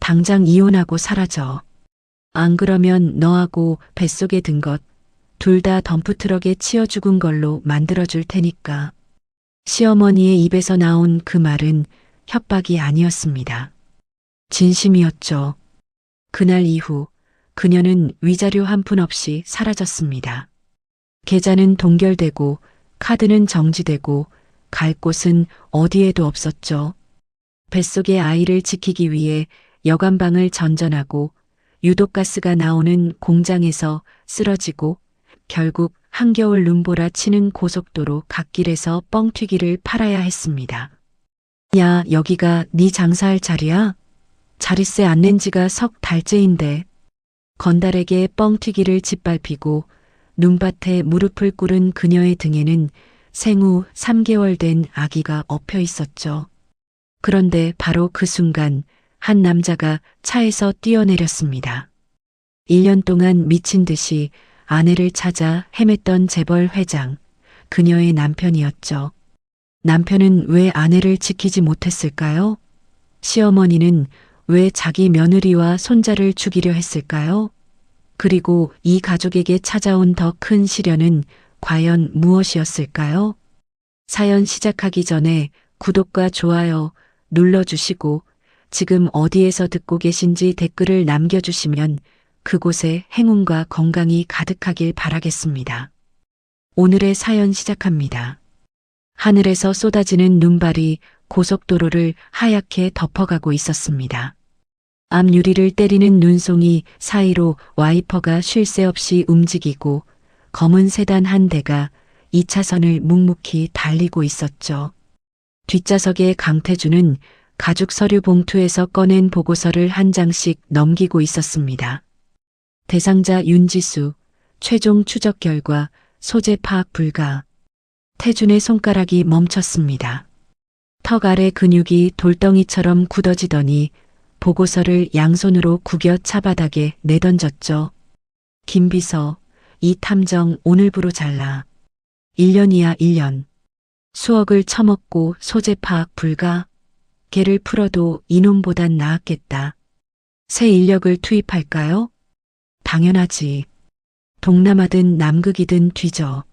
당장 이혼하고 사라져. 안 그러면 너하고 뱃속에 든 것 둘 다 덤프트럭에 치여 죽은 걸로 만들어줄 테니까. 시어머니의 입에서 나온 그 말은 협박이 아니었습니다. 진심이었죠. 그날 이후 그녀는 위자료 한 푼 없이 사라졌습니다. 계좌는 동결되고 카드는 정지되고 갈 곳은 어디에도 없었죠. 뱃속의 아이를 지키기 위해 여관방을 전전하고 유독가스가 나오는 공장에서 쓰러지고 결국 한겨울 눈보라 치는 고속도로 갓길에서 뻥튀기를 팔아야 했습니다. 야, 여기가 네 장사할 자리야? 자릿세 안 낸 지가 석 달째인데. 건달에게 뻥튀기를 짓밟히고 눈밭에 무릎을 꿇은 그녀의 등에는 생후 3개월 된 아기가 엎여 있었죠. 그런데 바로 그 순간 한 남자가 차에서 뛰어내렸습니다. 1년 동안 미친 듯이 아내를 찾아 헤맸던 재벌 회장, 그녀의 남편이었죠. 남편은 왜 아내를 지키지 못했을까요? 시어머니는 왜 자기 며느리와 손자를 죽이려 했을까요? 그리고 이 가족에게 찾아온 더 큰 시련은 과연 무엇이었을까요? 사연 시작하기 전에 구독과 좋아요 눌러주시고 지금 어디에서 듣고 계신지 댓글을 남겨주시면 그곳에 행운과 건강이 가득하길 바라겠습니다. 오늘의 사연 시작합니다. 하늘에서 쏟아지는 눈발이 고속도로를 하얗게 덮어가고 있었습니다. 앞 유리를 때리는 눈송이 사이로 와이퍼가 쉴 새 없이 움직이고 검은 세단 한 대가 2차선을 묵묵히 달리고 있었죠. 뒷좌석의 강태주는 가죽 서류 봉투에서 꺼낸 보고서를 한 장씩 넘기고 있었습니다. 대상자 윤지수, 최종 추적 결과 소재 파악 불가. 태준의 손가락이 멈췄습니다. 턱 아래 근육이 돌덩이처럼 굳어지더니 보고서를 양손으로 구겨 차바닥에 내던졌죠. 김비서, 이 탐정 오늘부로 잘라. 1년이야 1년. 수억을 처먹고 소재 파악 불가. 걔를 풀어도 이놈보단 나았겠다. 새 인력을 투입할까요? 당연하지. 동남아든 남극이든 뒤져.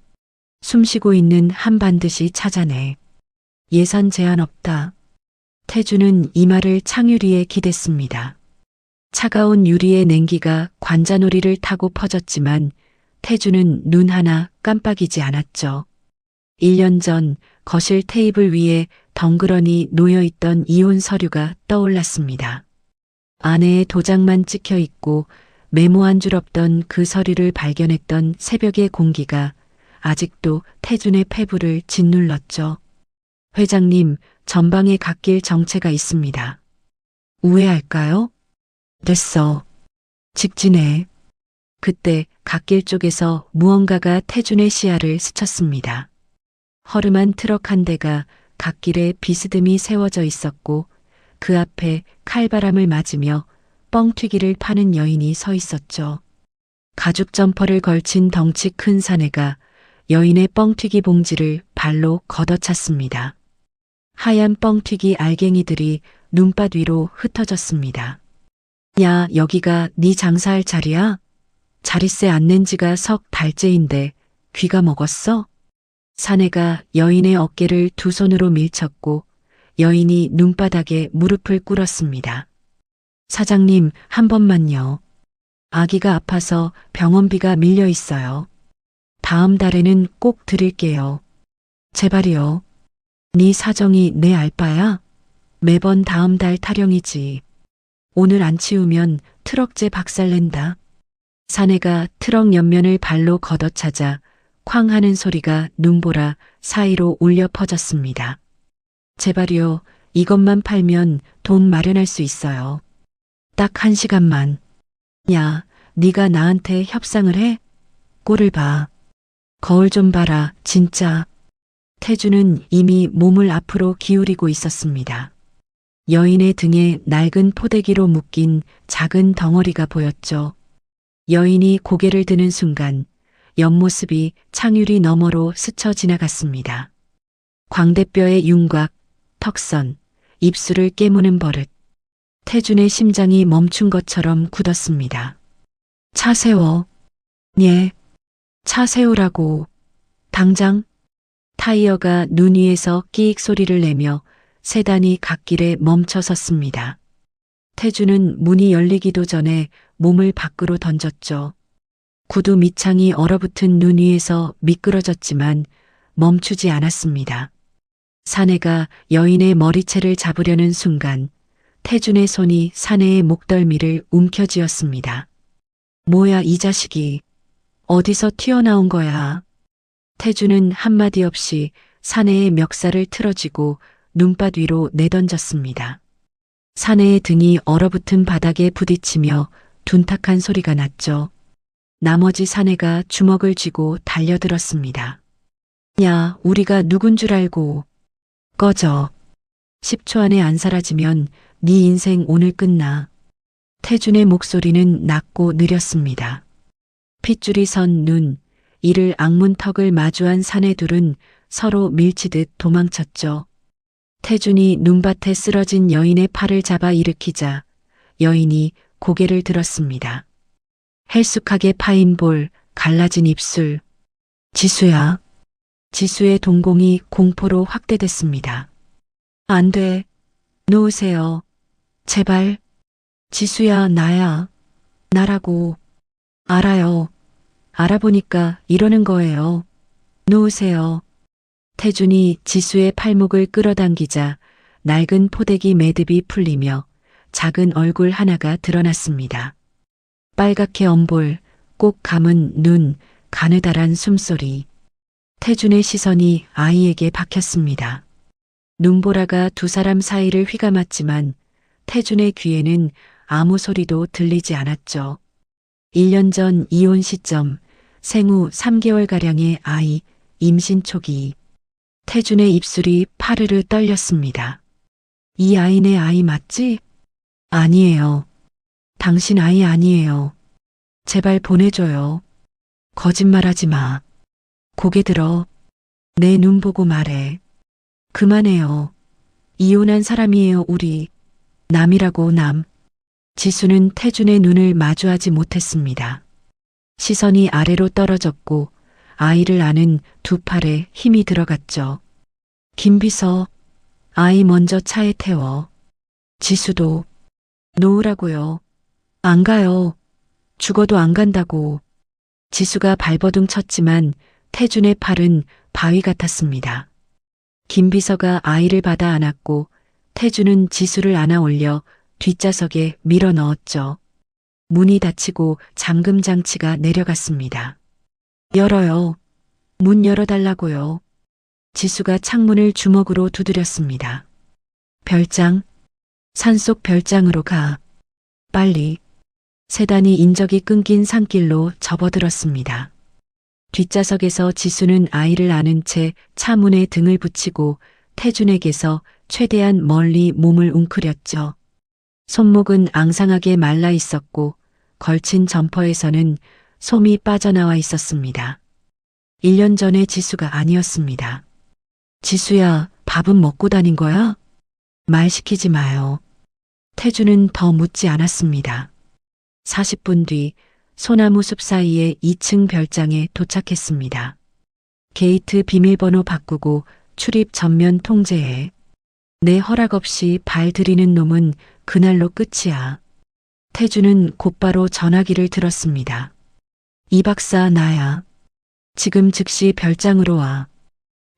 숨쉬고 있는 한 반드시 찾아내. 예산 제한 없다. 태주는 이 말을 창유리에 기댔습니다. 차가운 유리의 냉기가 관자놀이를 타고 퍼졌지만 태주는 눈 하나 깜빡이지 않았죠. 1년 전 거실 테이블 위에 덩그러니 놓여있던 이혼 서류가 떠올랐습니다. 아내의 도장만 찍혀 있고 메모 한 줄 없던 그 서류를 발견했던 새벽의 공기가 아직도 태준의 폐부를 짓눌렀죠. 회장님, 전방에 갓길 정체가 있습니다. 우회할까요? 됐어. 직진해. 그때 갓길 쪽에서 무언가가 태준의 시야를 스쳤습니다. 허름한 트럭 한 대가 갓길에 비스듬히 세워져 있었고 그 앞에 칼바람을 맞으며 뻥튀기를 파는 여인이 서 있었죠. 가죽 점퍼를 걸친 덩치 큰 사내가 여인의 뻥튀기 봉지를 발로 걷어찼습니다. 하얀 뻥튀기 알갱이들이 눈밭 위로 흩어졌습니다. 야, 여기가 네 장사할 자리야? 자릿세 안 낸 지가 석 달째인데 귀가 먹었어? 사내가 여인의 어깨를 두 손으로 밀쳤고 여인이 눈바닥에 무릎을 꿇었습니다. 사장님, 한 번만요. 아기가 아파서 병원비가 밀려 있어요. 다음 달에는 꼭 드릴게요. 제발이요. 네 사정이 내 알바야? 매번 다음 달 타령이지. 오늘 안 치우면 트럭째 박살낸다. 사내가 트럭 옆면을 발로 걷어차자 쾅 하는 소리가 눈보라 사이로 울려 퍼졌습니다. 제발이요. 이것만 팔면 돈 마련할 수 있어요. 딱 1시간만. 야, 네가 나한테 협상을 해? 꼴을 봐. 거울 좀 봐라, 진짜. 태주는 이미 몸을 앞으로 기울이고 있었습니다. 여인의 등에 낡은 포대기로 묶인 작은 덩어리가 보였죠. 여인이 고개를 드는 순간 옆모습이 창유리 너머로 스쳐 지나갔습니다. 광대뼈의 윤곽, 턱선, 입술을 깨무는 버릇. 태준의 심장이 멈춘 것처럼 굳었습니다. 차 세워. 예. 차 세우라고. 당장. 타이어가 눈 위에서 끼익 소리를 내며 세단이 갓길에 멈춰 섰습니다. 태준은 문이 열리기도 전에 몸을 밖으로 던졌죠. 구두 밑창이 얼어붙은 눈 위에서 미끄러졌지만 멈추지 않았습니다. 사내가 여인의 머리채를 잡으려는 순간 태준의 손이 사내의 목덜미를 움켜쥐었습니다. 뭐야 이 자식이. 어디서 튀어나온 거야. 태준은 한마디 없이 사내의 멱살을 틀어쥐고 눈밭 위로 내던졌습니다. 사내의 등이 얼어붙은 바닥에 부딪히며 둔탁한 소리가 났죠. 나머지 사내가 주먹을 쥐고 달려들었습니다. 야, 우리가 누군 줄 알고. 꺼져. 10초 안에 안 사라지면 네 인생 오늘 끝나. 태준의 목소리는 낮고 느렸습니다. 핏줄이 선 눈, 이를 악문턱을 마주한 사내 둘은 서로 밀치듯 도망쳤죠. 태준이 눈밭에 쓰러진 여인의 팔을 잡아 일으키자 여인이 고개를 들었습니다. 헬쑥하게 파인 볼, 갈라진 입술. 지수야. 지수의 동공이 공포로 확대됐습니다. 안 돼. 놓으세요. 제발. 지수야, 나야. 나라고. 알아요. 알아보니까 이러는 거예요. 놓으세요. 태준이 지수의 팔목을 끌어당기자 낡은 포대기 매듭이 풀리며 작은 얼굴 하나가 드러났습니다. 빨갛게 엄볼, 꼭 감은 눈, 가느다란 숨소리. 태준의 시선이 아이에게 박혔습니다. 눈보라가 두 사람 사이를 휘감았지만 태준의 귀에는 아무 소리도 들리지 않았죠. 1년 전 이혼 시점, 생후 3개월가량의 아이, 임신 초기. 태준의 입술이 파르르 떨렸습니다. 이 아이 내 아이 맞지? 아니에요. 당신 아이 아니에요. 제발 보내줘요. 거짓말하지 마. 고개 들어. 내 눈 보고 말해. 그만해요. 이혼한 사람이에요, 우리. 남이라고 남. 지수는 태준의 눈을 마주하지 못했습니다. 시선이 아래로 떨어졌고 아이를 안은 두 팔에 힘이 들어갔죠. 김비서, 아이 먼저 차에 태워. 지수도. 놓으라고요. 안 가요. 죽어도 안 간다고. 지수가 발버둥 쳤지만 태준의 팔은 바위 같았습니다. 김비서가 아이를 받아 안았고 태준은 지수를 안아 올려 뒷좌석에 밀어 넣었죠. 문이 닫히고 잠금 장치가 내려갔습니다. 열어요. 문 열어달라고요. 지수가 창문을 주먹으로 두드렸습니다. 별장, 산속 별장으로 가. 빨리. 세단이 인적이 끊긴 산길로 접어들었습니다. 뒷좌석에서 지수는 아이를 안은 채 차문에 등을 붙이고 태준에게서 최대한 멀리 몸을 웅크렸죠. 손목은 앙상하게 말라 있었고 걸친 점퍼에서는 솜이 빠져나와 있었습니다. 1년 전의 지수가 아니었습니다. 지수야, 밥은 먹고 다닌 거야? 말 시키지 마요. 태준은 더 묻지 않았습니다. 40분 뒤 소나무 숲 사이의 2층 별장에 도착했습니다. 게이트 비밀번호 바꾸고 출입 전면 통제해. 내 허락 없이 발 들이는 놈은 그날로 끝이야. 태준은 곧바로 전화기를 들었습니다. 이 박사 나야. 지금 즉시 별장으로 와.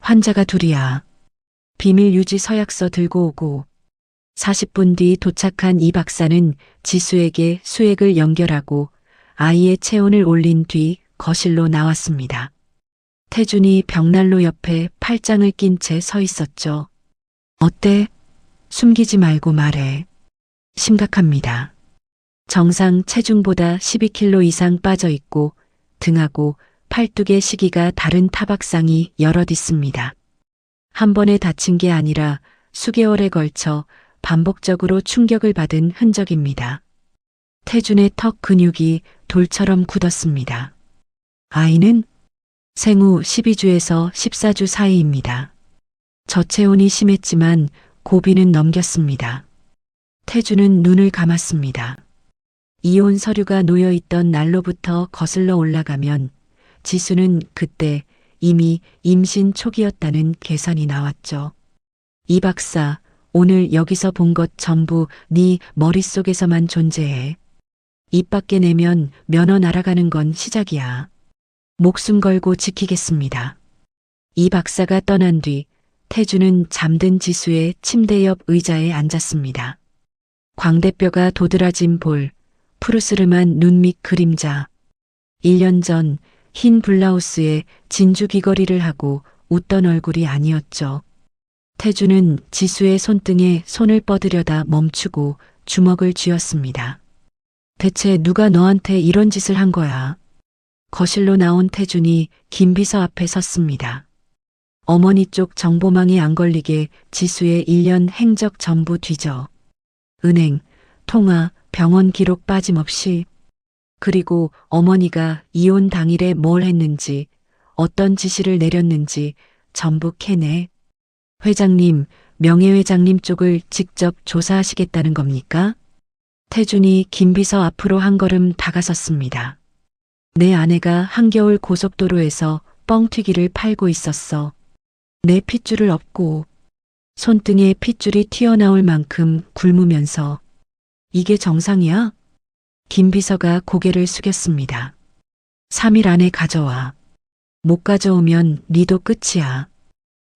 환자가 둘이야. 비밀 유지 서약서 들고 오고. 40분 뒤 도착한 이 박사는 지수에게 수액을 연결하고 아이의 체온을 올린 뒤 거실로 나왔습니다. 태준이 벽난로 옆에 팔짱을 낀 채 서 있었죠. 어때? 숨기지 말고 말해. 심각합니다. 정상 체중보다 12kg 이상 빠져 있고 등하고 팔뚝의 시기가 다른 타박상이 여럿 있습니다. 한 번에 다친 게 아니라 수개월에 걸쳐 반복적으로 충격을 받은 흔적입니다. 태준의 턱 근육이 돌처럼 굳었습니다. 아이는 생후 12주에서 14주 사이입니다. 저체온이 심했지만 고비는 넘겼습니다. 태주는 눈을 감았습니다. 이혼 서류가 놓여 있던 난로부터 거슬러 올라가면 지수는 그때 이미 임신 초기였다는 계산이 나왔죠. 이 박사, 오늘 여기서 본 것 전부 네 머릿속에서만 존재해. 입 밖에 내면 면허 날아가는 건 시작이야. 목숨 걸고 지키겠습니다. 이 박사가 떠난 뒤 태주는 잠든 지수의 침대 옆 의자에 앉았습니다. 광대뼈가 도드라진 볼, 푸르스름한 눈 밑 그림자. 1년 전 흰 블라우스에 진주 귀걸이를 하고 웃던 얼굴이 아니었죠. 태주는 지수의 손등에 손을 뻗으려다 멈추고 주먹을 쥐었습니다. 대체 누가 너한테 이런 짓을 한 거야? 거실로 나온 태준이 김비서 앞에 섰습니다. 어머니 쪽 정보망에 안 걸리게 지수의 1년 행적 전부 뒤져. 은행, 통화, 병원 기록 빠짐없이. 그리고 어머니가 이혼 당일에 뭘 했는지, 어떤 지시를 내렸는지 전부 캐내. 회장님, 명예회장님 쪽을 직접 조사하시겠다는 겁니까? 태준이 김비서 앞으로 한 걸음 다가섰습니다. 내 아내가 한겨울 고속도로에서 뻥튀기를 팔고 있었어. 내 핏줄을 업고 손등에 핏줄이 튀어나올 만큼 굶으면서. 이게 정상이야? 김비서가 고개를 숙였습니다. 3일 안에 가져와. 못 가져오면 니도 끝이야.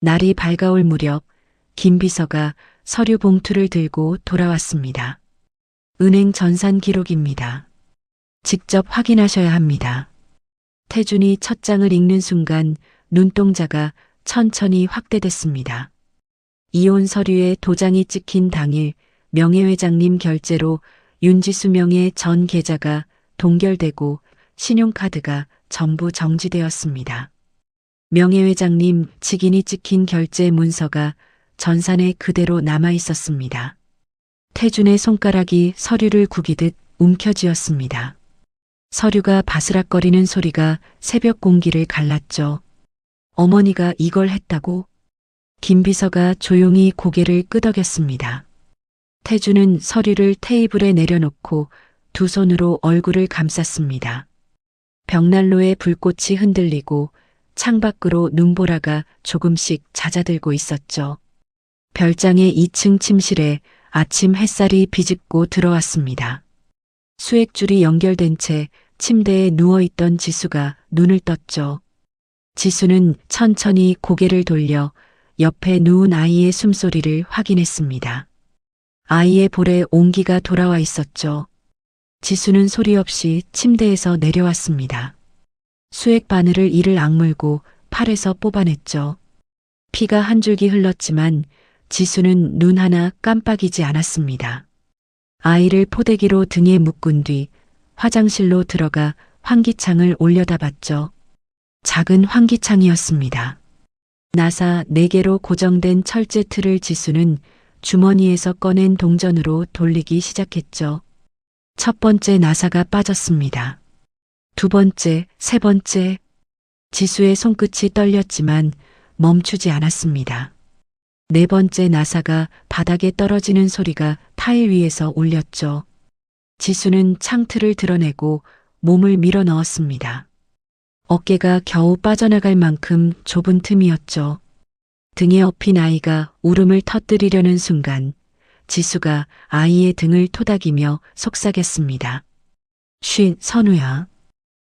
날이 밝아올 무렵 김비서가 서류 봉투를 들고 돌아왔습니다. 은행 전산 기록입니다. 직접 확인하셔야 합니다. 태준이 첫 장을 읽는 순간 눈동자가 천천히 확대됐습니다. 이혼 서류에 도장이 찍힌 당일 명예회장님 결제로 윤지수 명의 전 계좌가 동결되고 신용카드가 전부 정지되었습니다. 명예회장님 직인이 찍힌 결제 문서가 전산에 그대로 남아 있었습니다. 태준의 손가락이 서류를 구기듯 움켜쥐었습니다. 서류가 바스락거리는 소리가 새벽 공기를 갈랐죠. 어머니가 이걸 했다고? 김비서가 조용히 고개를 끄덕였습니다. 태준은 서류를 테이블에 내려놓고 두 손으로 얼굴을 감쌌습니다. 벽난로에 불꽃이 흔들리고 창밖으로 눈보라가 조금씩 잦아들고 있었죠. 별장의 2층 침실에 아침 햇살이 비집고 들어왔습니다. 수액줄이 연결된 채 침대에 누워있던 지수가 눈을 떴죠. 지수는 천천히 고개를 돌려 옆에 누운 아이의 숨소리를 확인했습니다. 아이의 볼에 온기가 돌아와 있었죠. 지수는 소리 없이 침대에서 내려왔습니다. 수액 바늘을 이를 악물고 팔에서 뽑아냈죠. 피가 한 줄기 흘렀지만 지수는 눈 하나 깜빡이지 않았습니다. 아이를 포대기로 등에 묶은 뒤 화장실로 들어가 환기창을 올려다봤죠. 작은 환기창이었습니다. 나사 4개로 고정된 철제 틀을 지수는 주머니에서 꺼낸 동전으로 돌리기 시작했죠. 첫 번째 나사가 빠졌습니다. 두 번째, 세 번째. 지수의 손끝이 떨렸지만 멈추지 않았습니다. 네 번째 나사가 바닥에 떨어지는 소리가 타일 위에서 울렸죠. 지수는 창틀을 드러내고 몸을 밀어 넣었습니다. 어깨가 겨우 빠져나갈 만큼 좁은 틈이었죠. 등에 엎인 아이가 울음을 터뜨리려는 순간 지수가 아이의 등을 토닥이며 속삭였습니다. 쉿, 선우야.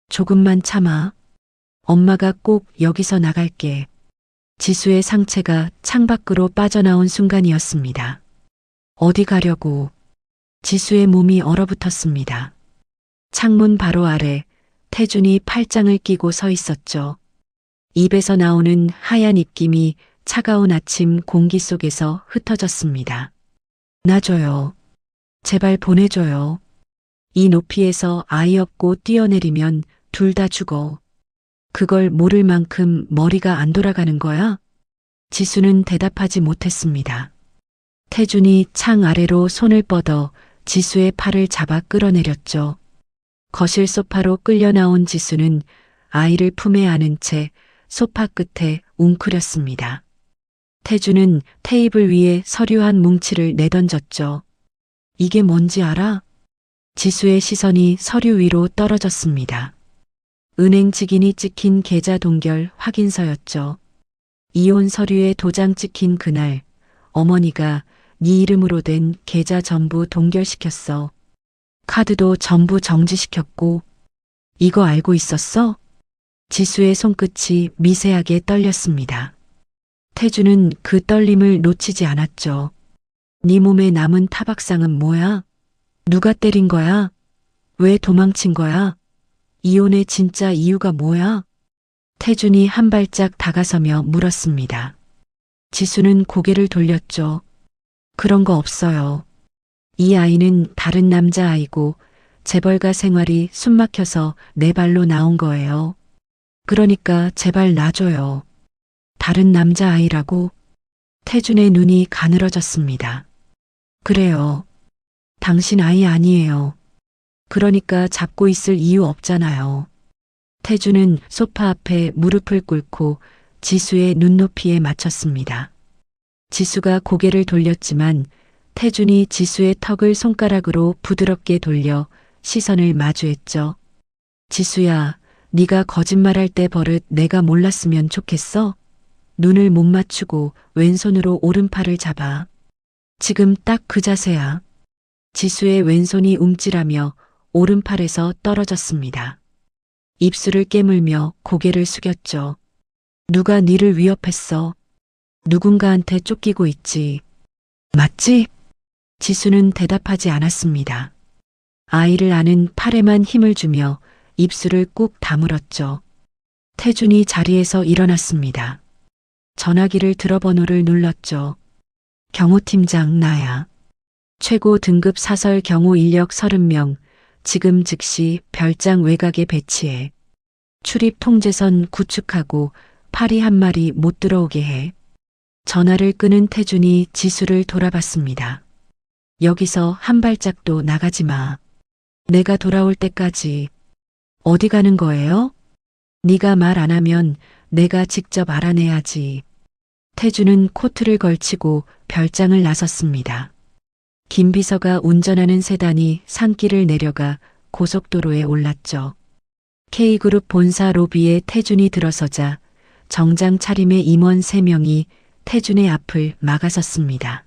조금만 참아. 엄마가 꼭 여기서 나갈게. 지수의 상체가 창밖으로 빠져나온 순간이었습니다. 어디 가려고? 지수의 몸이 얼어붙었습니다. 창문 바로 아래 태준이 팔짱을 끼고 서 있었죠. 입에서 나오는 하얀 입김이 차가운 아침 공기 속에서 흩어졌습니다. 놔줘요. 제발 보내줘요. 이 높이에서 아이 업고 뛰어내리면 둘 다 죽어. 그걸 모를 만큼 머리가 안 돌아가는 거야? 지수는 대답하지 못했습니다. 태준이 창 아래로 손을 뻗어 지수의 팔을 잡아 끌어내렸죠. 거실 소파로 끌려 나온 지수는 아이를 품에 안은 채 소파 끝에 웅크렸습니다. 태준은 테이블 위에 서류 한 뭉치를 내던졌죠. 이게 뭔지 알아? 지수의 시선이 서류 위로 떨어졌습니다. 은행 직인이 찍힌 계좌 동결 확인서였죠. 이혼 서류에 도장 찍힌 그날 어머니가 네 이름으로 된 계좌 전부 동결시켰어. 카드도 전부 정지시켰고. 이거 알고 있었어? 지수의 손끝이 미세하게 떨렸습니다. 태주는 그 떨림을 놓치지 않았죠. 네 몸에 남은 타박상은 뭐야? 누가 때린 거야? 왜 도망친 거야? 이혼의 진짜 이유가 뭐야? 태준이 한 발짝 다가서며 물었습니다. 지수는 고개를 돌렸죠. 그런 거 없어요. 이 아이는 다른 남자아이고 재벌가 생활이 숨막혀서 내 발로 나온 거예요. 그러니까 제발 놔줘요. 다른 남자아이라고? 태준의 눈이 가늘어졌습니다. 그래요. 당신 아이 아니에요. 그러니까 잡고 있을 이유 없잖아요. 태준은 소파 앞에 무릎을 꿇고 지수의 눈높이에 맞췄습니다. 지수가 고개를 돌렸지만 태준이 지수의 턱을 손가락으로 부드럽게 돌려 시선을 마주했죠. 지수야, 네가 거짓말할 때 버릇 내가 몰랐으면 좋겠어? 눈을 못 맞추고 왼손으로 오른팔을 잡아. 지금 딱 그 자세야. 지수의 왼손이 움찔하며 오른팔에서 떨어졌습니다. 입술을 깨물며 고개를 숙였죠. 누가 네를 위협했어? 누군가한테 쫓기고 있지. 맞지? 지수는 대답하지 않았습니다. 아이를 안은 팔에만 힘을 주며 입술을 꾹 다물었죠. 태준이 자리에서 일어났습니다. 전화기를 들어 번호를 눌렀죠. 경호팀장 나야. 최고 등급 사설 경호 인력 30명, 지금 즉시 별장 외곽에 배치해. 출입 통제선 구축하고 파리 한 마리 못 들어오게 해. 전화를 끊은 태준이 지수를 돌아봤습니다. 여기서 한 발짝도 나가지 마. 내가 돌아올 때까지. 어디 가는 거예요? 네가 말 안 하면 내가 직접 알아내야지. 태준은 코트를 걸치고 별장을 나섰습니다. 김 비서가 운전하는 세단이 산길을 내려가 고속도로에 올랐죠. K그룹 본사 로비에 태준이 들어서자 정장 차림의 임원 3명이 태준의 앞을 막아섰습니다.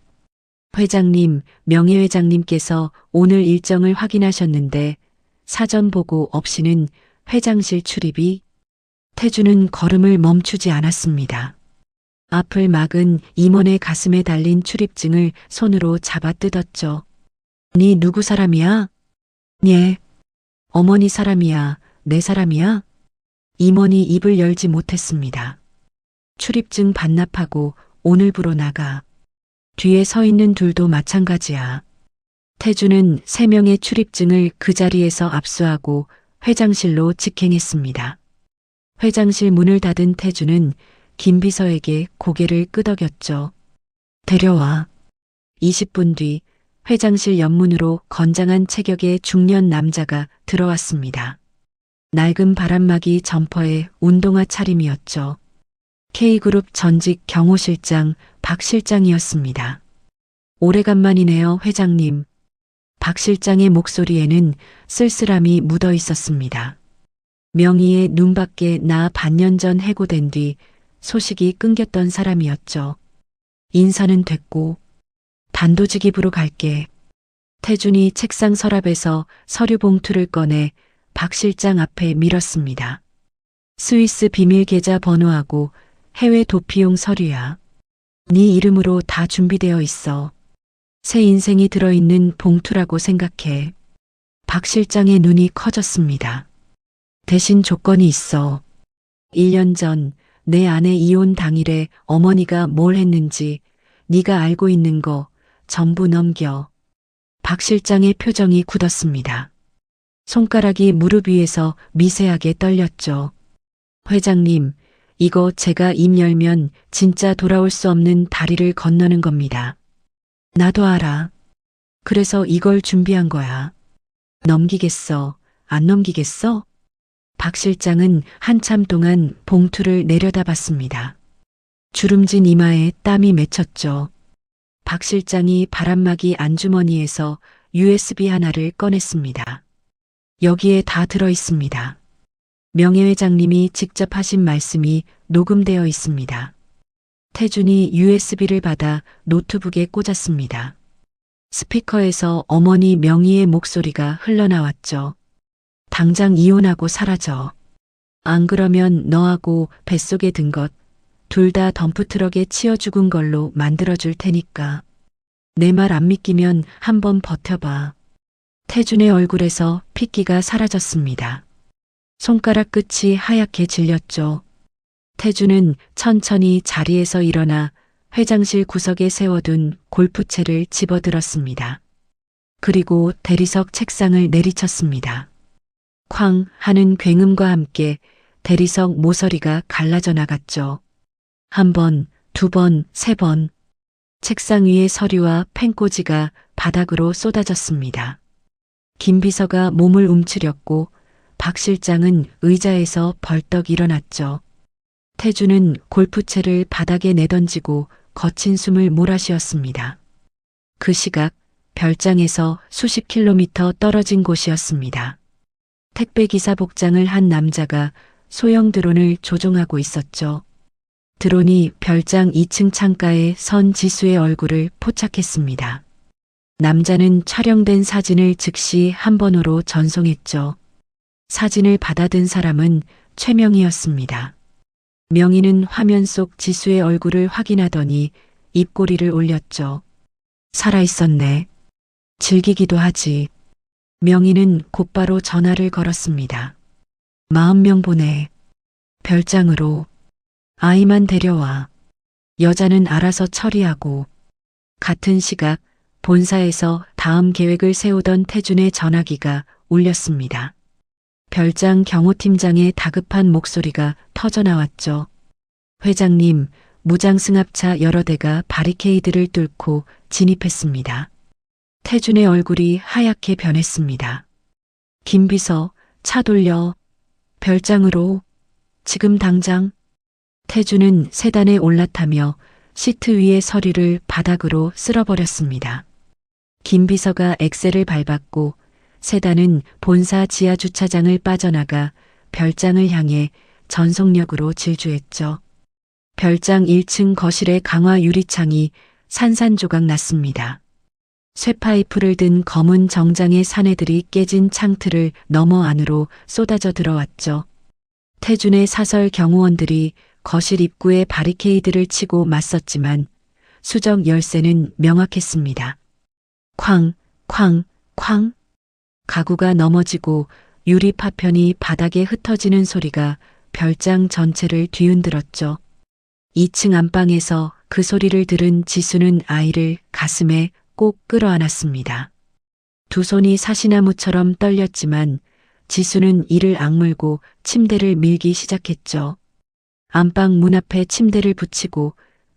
회장님, 명예회장님께서 오늘 일정을 확인하셨는데 사전 보고 없이는 회장실 출입이. 태준은 걸음을 멈추지 않았습니다. 앞을 막은 임원의 가슴에 달린 출입증을 손으로 잡아 뜯었죠. 네 누구 사람이야? 예. 어머니 사람이야. 내 사람이야? 임원이 입을 열지 못했습니다. 출입증 반납하고 오늘부로 나가. 뒤에 서 있는 둘도 마찬가지야. 태준은 3명의 출입증을 그 자리에서 압수하고 회장실로 직행했습니다. 회장실 문을 닫은 태준은 김 비서에게 고개를 끄덕였죠. 데려와. 20분 뒤 회장실 옆문으로 건장한 체격의 중년 남자가 들어왔습니다. 낡은 바람막이 점퍼에 운동화 차림이었죠. K그룹 전직 경호실장 박 실장이었습니다. 오래간만이네요, 회장님. 박 실장의 목소리에는 쓸쓸함이 묻어 있었습니다. 명의의 눈밖에 나 반년 전 해고된 뒤 소식이 끊겼던 사람이었죠. 인사는 됐고 단도직입으로 갈게. 태준이 책상 서랍에서 서류 봉투를 꺼내 박 실장 앞에 밀었습니다. 스위스 비밀 계좌 번호하고 해외 도피용 서류야. 네 이름으로 다 준비되어 있어. 새 인생이 들어있는 봉투라고 생각해. 박 실장의 눈이 커졌습니다. 대신 조건이 있어. 1년 전 내 아내 이혼 당일에 어머니가 뭘 했는지 네가 알고 있는 거 전부 넘겨. 박 실장의 표정이 굳었습니다. 손가락이 무릎 위에서 미세하게 떨렸죠. 회장님, 이거 제가 입 열면 진짜 돌아올 수 없는 다리를 건너는 겁니다. 나도 알아. 그래서 이걸 준비한 거야. 넘기겠어? 안 넘기겠어? 박 실장은 한참 동안 봉투를 내려다봤습니다. 주름진 이마에 땀이 맺혔죠. 박 실장이 바람막이 안주머니에서 USB 하나를 꺼냈습니다. 여기에 다 들어 있습니다. 명예회장님이 직접 하신 말씀이 녹음되어 있습니다. 태준이 USB를 받아 노트북에 꽂았습니다. 스피커에서 어머니 명희의 목소리가 흘러나왔죠. 당장 이혼하고 사라져. 안 그러면 너하고 뱃속에 든 것 둘 다 덤프트럭에 치여 죽은 걸로 만들어줄 테니까. 내 말 안 믿기면 한번 버텨봐. 태준의 얼굴에서 핏기가 사라졌습니다. 손가락 끝이 하얗게 질렸죠. 태준은 천천히 자리에서 일어나 회장실 구석에 세워둔 골프채를 집어들었습니다. 그리고 대리석 책상을 내리쳤습니다. 쾅 하는 굉음과 함께 대리석 모서리가 갈라져 나갔죠. 한 번, 두 번, 세 번. 책상 위의 서류와 펜꽂이가 바닥으로 쏟아졌습니다. 김 비서가 몸을 움츠렸고 박 실장은 의자에서 벌떡 일어났죠. 태준은 골프채를 바닥에 내던지고 거친 숨을 몰아쉬었습니다. 그 시각 별장에서 수십 킬로미터 떨어진 곳이었습니다. 택배기사 복장을 한 남자가 소형 드론을 조종하고 있었죠. 드론이 별장 2층 창가에 선 지수의 얼굴을 포착했습니다. 남자는 촬영된 사진을 즉시 한 번호로 전송했죠. 사진을 받아든 사람은 최명희였습니다. 명희는 화면 속 지수의 얼굴을 확인하더니 입꼬리를 올렸죠. 살아있었네. 즐기기도 하지. 명희는 곧바로 전화를 걸었습니다. 40명 보내. 별장으로. 아이만 데려와. 여자는 알아서 처리하고. 같은 시각 본사에서 다음 계획을 세우던 태준의 전화기가 울렸습니다. 별장 경호팀장의 다급한 목소리가 터져나왔죠. 회장님, 무장승합차 여러 대가 바리케이드를 뚫고 진입했습니다. 태준의 얼굴이 하얗게 변했습니다. 김 비서, 차 돌려. 별장으로. 지금 당장. 태준은 세단에 올라타며 시트 위의 서류를 바닥으로 쓸어버렸습니다. 김 비서가 엑셀을 밟았고 세단은 본사 지하 주차장을 빠져나가 별장을 향해 전속력으로 질주했죠. 별장 1층 거실의 강화 유리창이 산산조각 났습니다. 쇠파이프를 든 검은 정장의 사내들이 깨진 창틀을 넘어 안으로 쏟아져 들어왔죠. 태준의 사설 경호원들이 거실 입구에 바리케이드를 치고 맞섰지만 수적 열쇠는 명확했습니다. 쾅, 쾅, 쾅. 가구가 넘어지고 유리 파편이 바닥에 흩어지는 소리가 별장 전체를 뒤흔들었죠. 2층 안방에서 그 소리를 들은 지수는 아이를 가슴에 꼭 끌어안았습니다. 두 손이 사시나무처럼 떨렸지만 지수는 이를 악물고 침대를 밀기 시작했죠. 안방 문 앞에 침대를 붙이고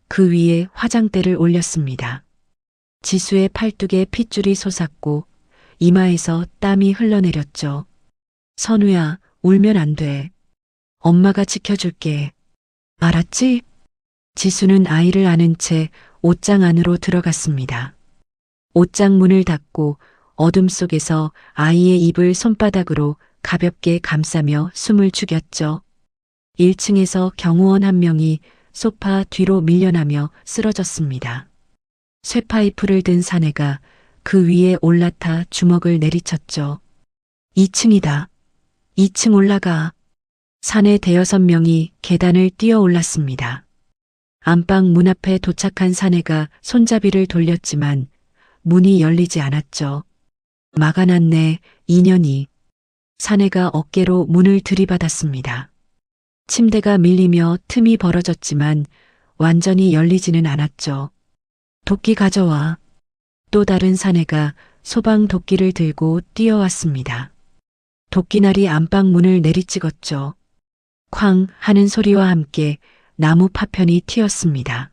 그 위에 화장대를 올렸습니다. 지수의 팔뚝에 핏줄이 솟았고 이마에서 땀이 흘러내렸죠. 선우야, 울면 안 돼. 엄마가 지켜줄게. 알았지? 지수는 아이를 안은 채 옷장 안으로 들어갔습니다. 옷장 문을 닫고 어둠 속에서 아이의 입을 손바닥으로 가볍게 감싸며 숨을 죽였죠. 1층에서 경호원 한 명이 소파 뒤로 밀려나며 쓰러졌습니다. 쇠파이프를 든 사내가 그 위에 올라타 주먹을 내리쳤죠. 2층이다. 2층 올라가. 사내 대여섯 명이 계단을 뛰어 올랐습니다. 안방 문 앞에 도착한 사내가 손잡이를 돌렸지만 문이 열리지 않았죠. 막아놨네, 인연이. 사내가 어깨로 문을 들이받았습니다. 침대가 밀리며 틈이 벌어졌지만 완전히 열리지는 않았죠. 도끼 가져와. 또 다른 사내가 소방 도끼를 들고 뛰어왔습니다. 도끼날이 안방 문을 내리찍었죠. 쾅 하는 소리와 함께 나무 파편이 튀었습니다.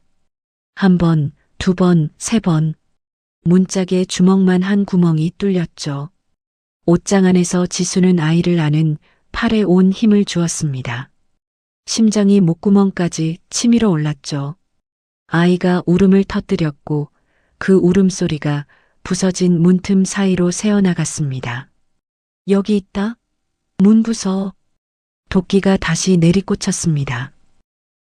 한 번, 두 번, 세 번. 문짝에 주먹만 한 구멍이 뚫렸죠. 옷장 안에서 지수는 아이를 안은 팔에 온 힘을 주었습니다. 심장이 목구멍까지 치밀어 올랐죠. 아이가 울음을 터뜨렸고 그 울음소리가 부서진 문틈 사이로 새어나갔습니다. 여기 있다. 문 부서. 도끼가 다시 내리꽂혔습니다.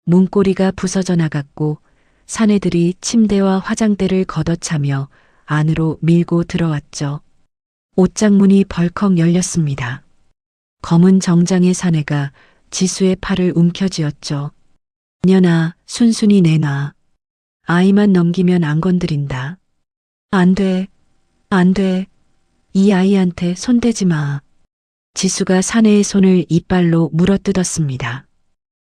문고리가 부서져 나갔고 사내들이 침대와 화장대를 걷어차며 안으로 밀고 들어왔죠. 옷장문이 벌컥 열렸습니다. 검은 정장의 사내가 지수의 팔을 움켜쥐었죠. 년아, 순순히 내놔. 아이만 넘기면 안 건드린다. 안 돼. 안 돼. 이 아이한테 손대지 마. 지수가 사내의 손을 이빨로 물어뜯었습니다.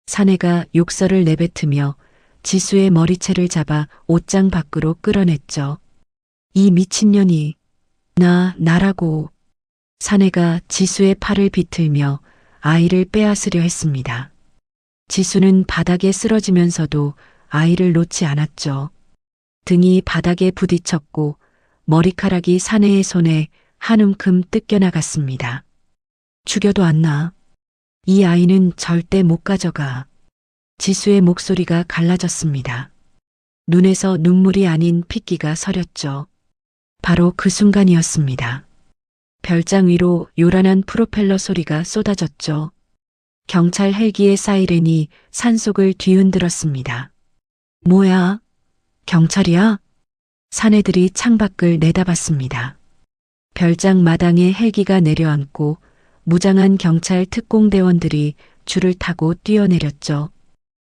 사내가 욕설을 내뱉으며 지수의 머리채를 잡아 옷장 밖으로 끌어냈죠. 이 미친년이. 나라고. 사내가 지수의 팔을 비틀며 아이를 빼앗으려 했습니다. 지수는 바닥에 쓰러지면서도 아이를 놓지 않았죠. 등이 바닥에 부딪혔고 머리카락이 사내의 손에 한 움큼 뜯겨나갔습니다. 죽여도 안 나. 이 아이는 절대 못 가져가. 지수의 목소리가 갈라졌습니다. 눈에서 눈물이 아닌 핏기가 서렸죠. 바로 그 순간이었습니다. 별장 위로 요란한 프로펠러 소리가 쏟아졌죠. 경찰 헬기의 사이렌이 산속을 뒤흔들었습니다. 뭐야? 경찰이야? 사내들이 창밖을 내다봤습니다. 별장 마당에 헬기가 내려앉고 무장한 경찰 특공대원들이 줄을 타고 뛰어내렸죠.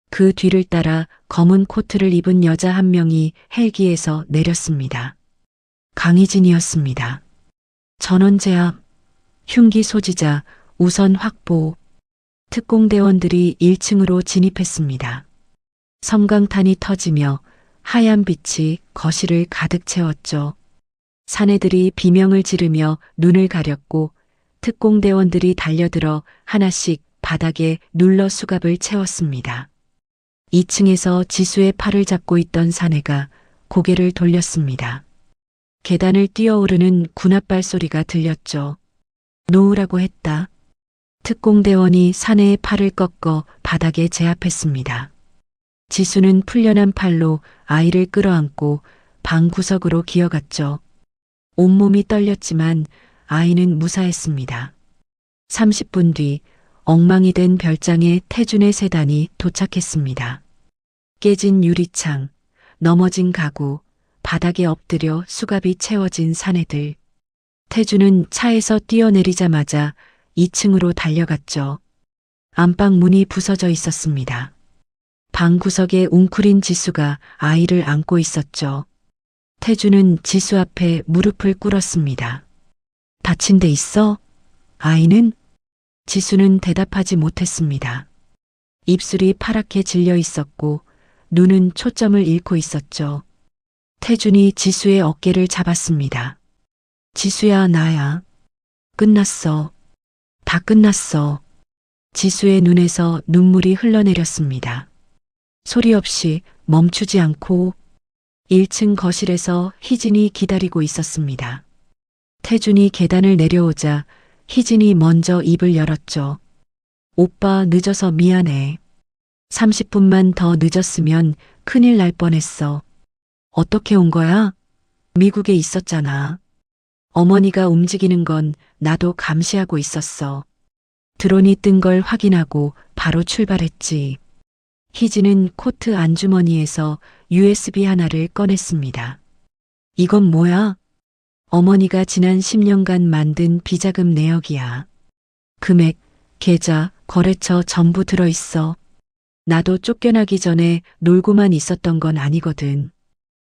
그 뒤를 따라 검은 코트를 입은 여자 한 명이 헬기에서 내렸습니다. 강희진이었습니다. 전원 제압, 흉기 소지자 우선 확보. 특공대원들이 1층으로 진입했습니다. 섬광탄이 터지며 하얀 빛이 거실을 가득 채웠죠. 사내들이 비명을 지르며 눈을 가렸고 특공대원들이 달려들어 하나씩 바닥에 눌러 수갑을 채웠습니다. 2층에서 지수의 팔을 잡고 있던 사내가 고개를 돌렸습니다. 계단을 뛰어오르는 군홧발 소리가 들렸죠. 놓으라고 했다. 특공대원이 사내의 팔을 꺾어 바닥에 제압했습니다. 지수는 풀려난 팔로 아이를 끌어안고 방 구석으로 기어갔죠. 온몸이 떨렸지만 아이는 무사했습니다. 30분 뒤 엉망이 된 별장에 태준의 세단이 도착했습니다. 깨진 유리창, 넘어진 가구, 바닥에 엎드려 수갑이 채워진 사내들. 태준은 차에서 뛰어내리자마자 2층으로 달려갔죠. 안방 문이 부서져 있었습니다. 방 구석에 웅크린 지수가 아이를 안고 있었죠. 태준은 지수 앞에 무릎을 꿇었습니다. 다친 데 있어? 아이는? 지수는 대답하지 못했습니다. 입술이 파랗게 질려 있었고 눈은 초점을 잃고 있었죠. 태준이 지수의 어깨를 잡았습니다. 지수야, 나야. 끝났어. 다 끝났어. 지수의 눈에서 눈물이 흘러내렸습니다. 소리 없이 멈추지 않고 1층 거실에서 희진이 기다리고 있었습니다. 태준이 계단을 내려오자 희진이 먼저 입을 열었죠. 오빠 늦어서 미안해. 30분만 더 늦었으면 큰일 날 뻔했어. 어떻게 온 거야? 미국에 있었잖아. 어머니가 움직이는 건 나도 감시하고 있었어. 드론이 뜬 걸 확인하고 바로 출발했지. 희진은 코트 안주머니에서 USB 하나를 꺼냈습니다. 이건 뭐야? 어머니가 지난 10년간 만든 비자금 내역이야. 금액, 계좌, 거래처 전부 들어있어. 나도 쫓겨나기 전에 놀고만 있었던 건 아니거든.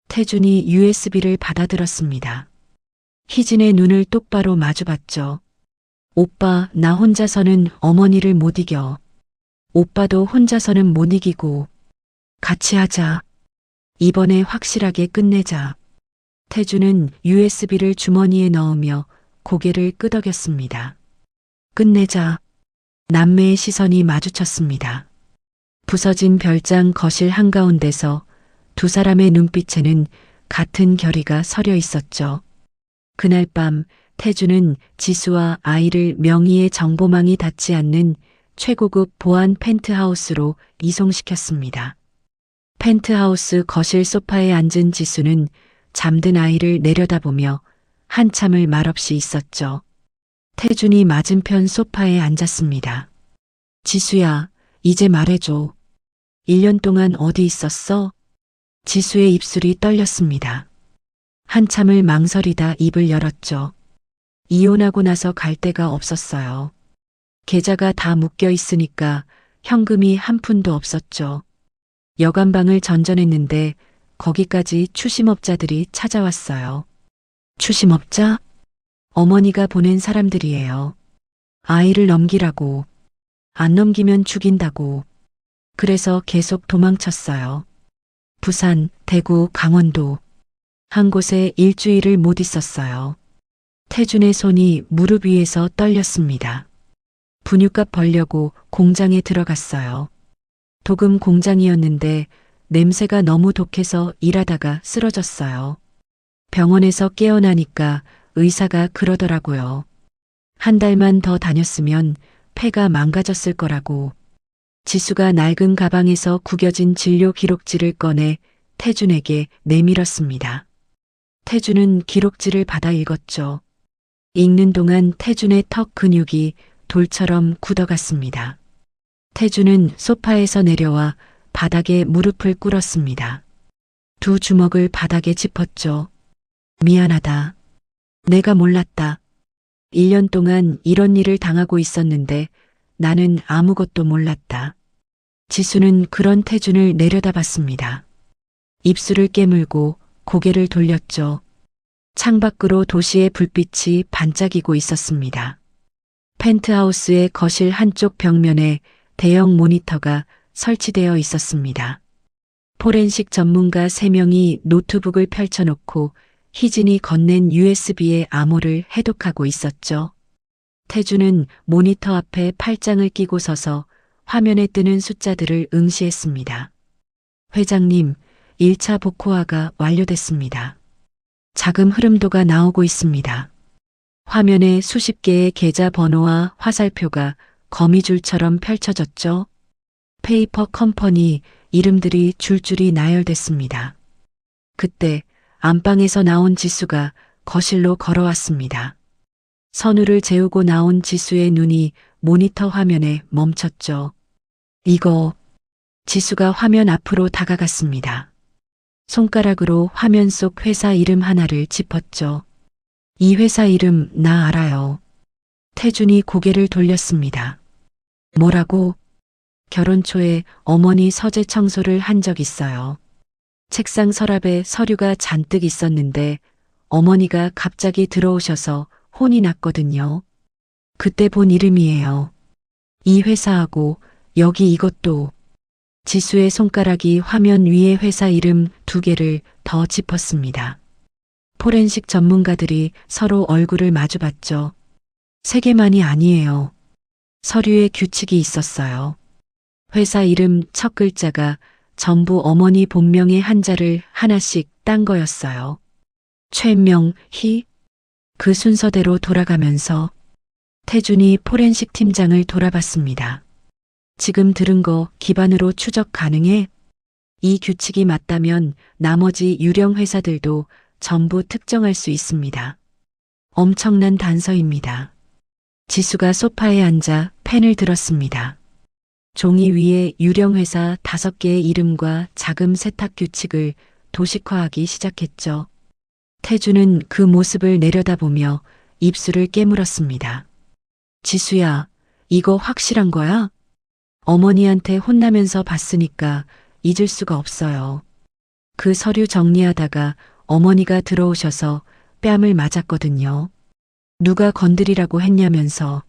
태준이 USB를 받아들었습니다. 희진의 눈을 똑바로 마주봤죠. 오빠, 나 혼자서는 어머니를 못 이겨. 오빠도 혼자서는 못 이기고. 같이 하자. 이번에 확실하게 끝내자. 태준은 USB를 주머니에 넣으며 고개를 끄덕였습니다. 끝내자. 남매의 시선이 마주쳤습니다. 부서진 별장 거실 한가운데서 두 사람의 눈빛에는 같은 결의가 서려 있었죠. 그날 밤 태준은 지수와 아이를 명의의 정보망이 닿지 않는 최고급 보안 펜트하우스로 이송시켰습니다. 펜트하우스 거실 소파에 앉은 지수는 잠든 아이를 내려다보며 한참을 말없이 있었죠. 태준이 맞은편 소파에 앉았습니다. 지수야, 이제 말해줘. 1년 동안 어디 있었어? 지수의 입술이 떨렸습니다. 한참을 망설이다 입을 열었죠. 이혼하고 나서 갈 데가 없었어요. 계좌가 다 묶여 있으니까 현금이 한 푼도 없었죠. 여관방을 전전했는데 거기까지 추심업자들이 찾아왔어요. 추심업자? 어머니가 보낸 사람들이에요. 아이를 넘기라고. 안 넘기면 죽인다고. 그래서 계속 도망쳤어요. 부산, 대구, 강원도. 한 곳에 일주일을 못 있었어요. 태준의 손이 무릎 위에서 떨렸습니다. 분유값 벌려고 공장에 들어갔어요. 도금 공장이었는데 냄새가 너무 독해서 일하다가 쓰러졌어요. 병원에서 깨어나니까 의사가 그러더라고요. 한 달만 더 다녔으면 폐가 망가졌을 거라고. 지수가 낡은 가방에서 구겨진 진료 기록지를 꺼내 태준에게 내밀었습니다. 태준은 기록지를 받아 읽었죠. 읽는 동안 태준의 턱 근육이 돌처럼 굳어갔습니다. 태준은 소파에서 내려와 바닥에 무릎을 꿇었습니다. 두 주먹을 바닥에 짚었죠. 미안하다. 내가 몰랐다. 1년 동안 이런 일을 당하고 있었는데 나는 아무것도 몰랐다. 지수는 그런 태준을 내려다봤습니다. 입술을 깨물고 고개를 돌렸죠. 창밖으로 도시의 불빛이 반짝이고 있었습니다. 펜트하우스의 거실 한쪽 벽면에 대형 모니터가 설치되어 있었습니다. 포렌식 전문가 3명이 노트북을 펼쳐놓고 희진이 건넨 USB의 암호를 해독하고 있었죠. 태준은 모니터 앞에 팔짱을 끼고 서서 화면에 뜨는 숫자들을 응시했습니다. 회장님, 1차 복호화가 완료됐습니다. 자금 흐름도가 나오고 있습니다. 화면에 수십 개의 계좌 번호와 화살표가 거미줄처럼 펼쳐졌죠. 페이퍼 컴퍼니 이름들이 줄줄이 나열됐습니다. 그때 안방에서 나온 지수가 거실로 걸어왔습니다. 선우를 재우고 나온 지수의 눈이 모니터 화면에 멈췄죠. 이거. 지수가 화면 앞으로 다가갔습니다. 손가락으로 화면 속 회사 이름 하나를 짚었죠. 이 회사 이름 나 알아요. 태준이 고개를 돌렸습니다. 뭐라고? 결혼 초에 어머니 서재 청소를 한 적 있어요. 책상 서랍에 서류가 잔뜩 있었는데 어머니가 갑자기 들어오셔서 혼이 났거든요. 그때 본 이름이에요. 이 회사하고 여기 이것도. 지수의 손가락이 화면 위에 회사 이름 2개를 더 짚었습니다. 포렌식 전문가들이 서로 얼굴을 마주봤죠. 3개만이 아니에요. 서류에 규칙이 있었어요. 회사 이름 첫 글자가 전부 어머니 본명의 한자를 하나씩 딴 거였어요. 최명희. 그 순서대로 돌아가면서 태준이 포렌식 팀장을 돌아봤습니다. 지금 들은 거 기반으로 추적 가능해? 이 규칙이 맞다면 나머지 유령 회사들도 전부 특정할 수 있습니다. 엄청난 단서입니다. 지수가 소파에 앉아 펜을 들었습니다. 종이 위에 유령 회사 5개의 이름과 자금 세탁 규칙을 도식화하기 시작했죠. 태준은 그 모습을 내려다보며 입술을 깨물었습니다. 지수야, 이거 확실한 거야? 어머니한테 혼나면서 봤으니까 잊을 수가 없어요. 그 서류 정리하다가 어머니가 들어오셔서 뺨을 맞았거든요. 누가 건드리라고 했냐면서.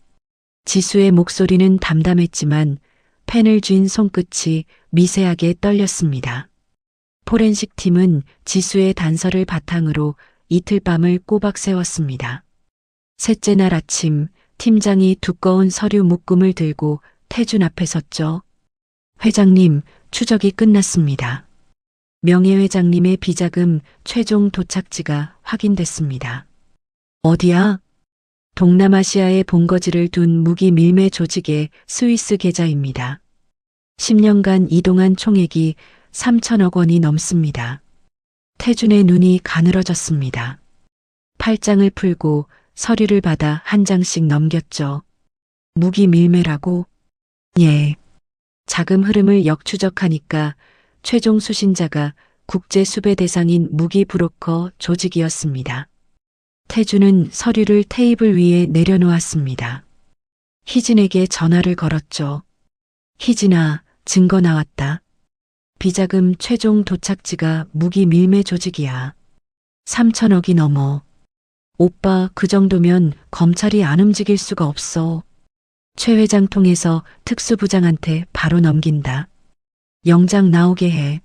지수의 목소리는 담담했지만 펜을 쥔 손끝이 미세하게 떨렸습니다. 포렌식 팀은 지수의 단서를 바탕으로 이틀 밤을 꼬박 세웠습니다. 셋째 날 아침 팀장이 두꺼운 서류 묶음을 들고 태준 앞에 섰죠. 회장님, 추적이 끝났습니다. 명예회장님의 비자금 최종 도착지가 확인됐습니다. 어디야? 동남아시아에 본거지를 둔 무기 밀매 조직의 스위스 계좌입니다. 10년간 이동한 총액이 3천억 원이 넘습니다. 태준의 눈이 가늘어졌습니다. 팔짱을 풀고 서류를 받아 한 장씩 넘겼죠. 무기 밀매라고? 예. 자금 흐름을 역추적하니까 최종 수신자가 국제 수배 대상인 무기 브로커 조직이었습니다. 태준은 서류를 테이블 위에 내려놓았습니다. 희진에게 전화를 걸었죠. 희진아, 증거 나왔다. 비자금 최종 도착지가 무기 밀매 조직이야. 3천억이 넘어. 오빠, 그 정도면 검찰이 안 움직일 수가 없어. 최 회장 통해서 특수부장한테 바로 넘긴다. 영장 나오게 해.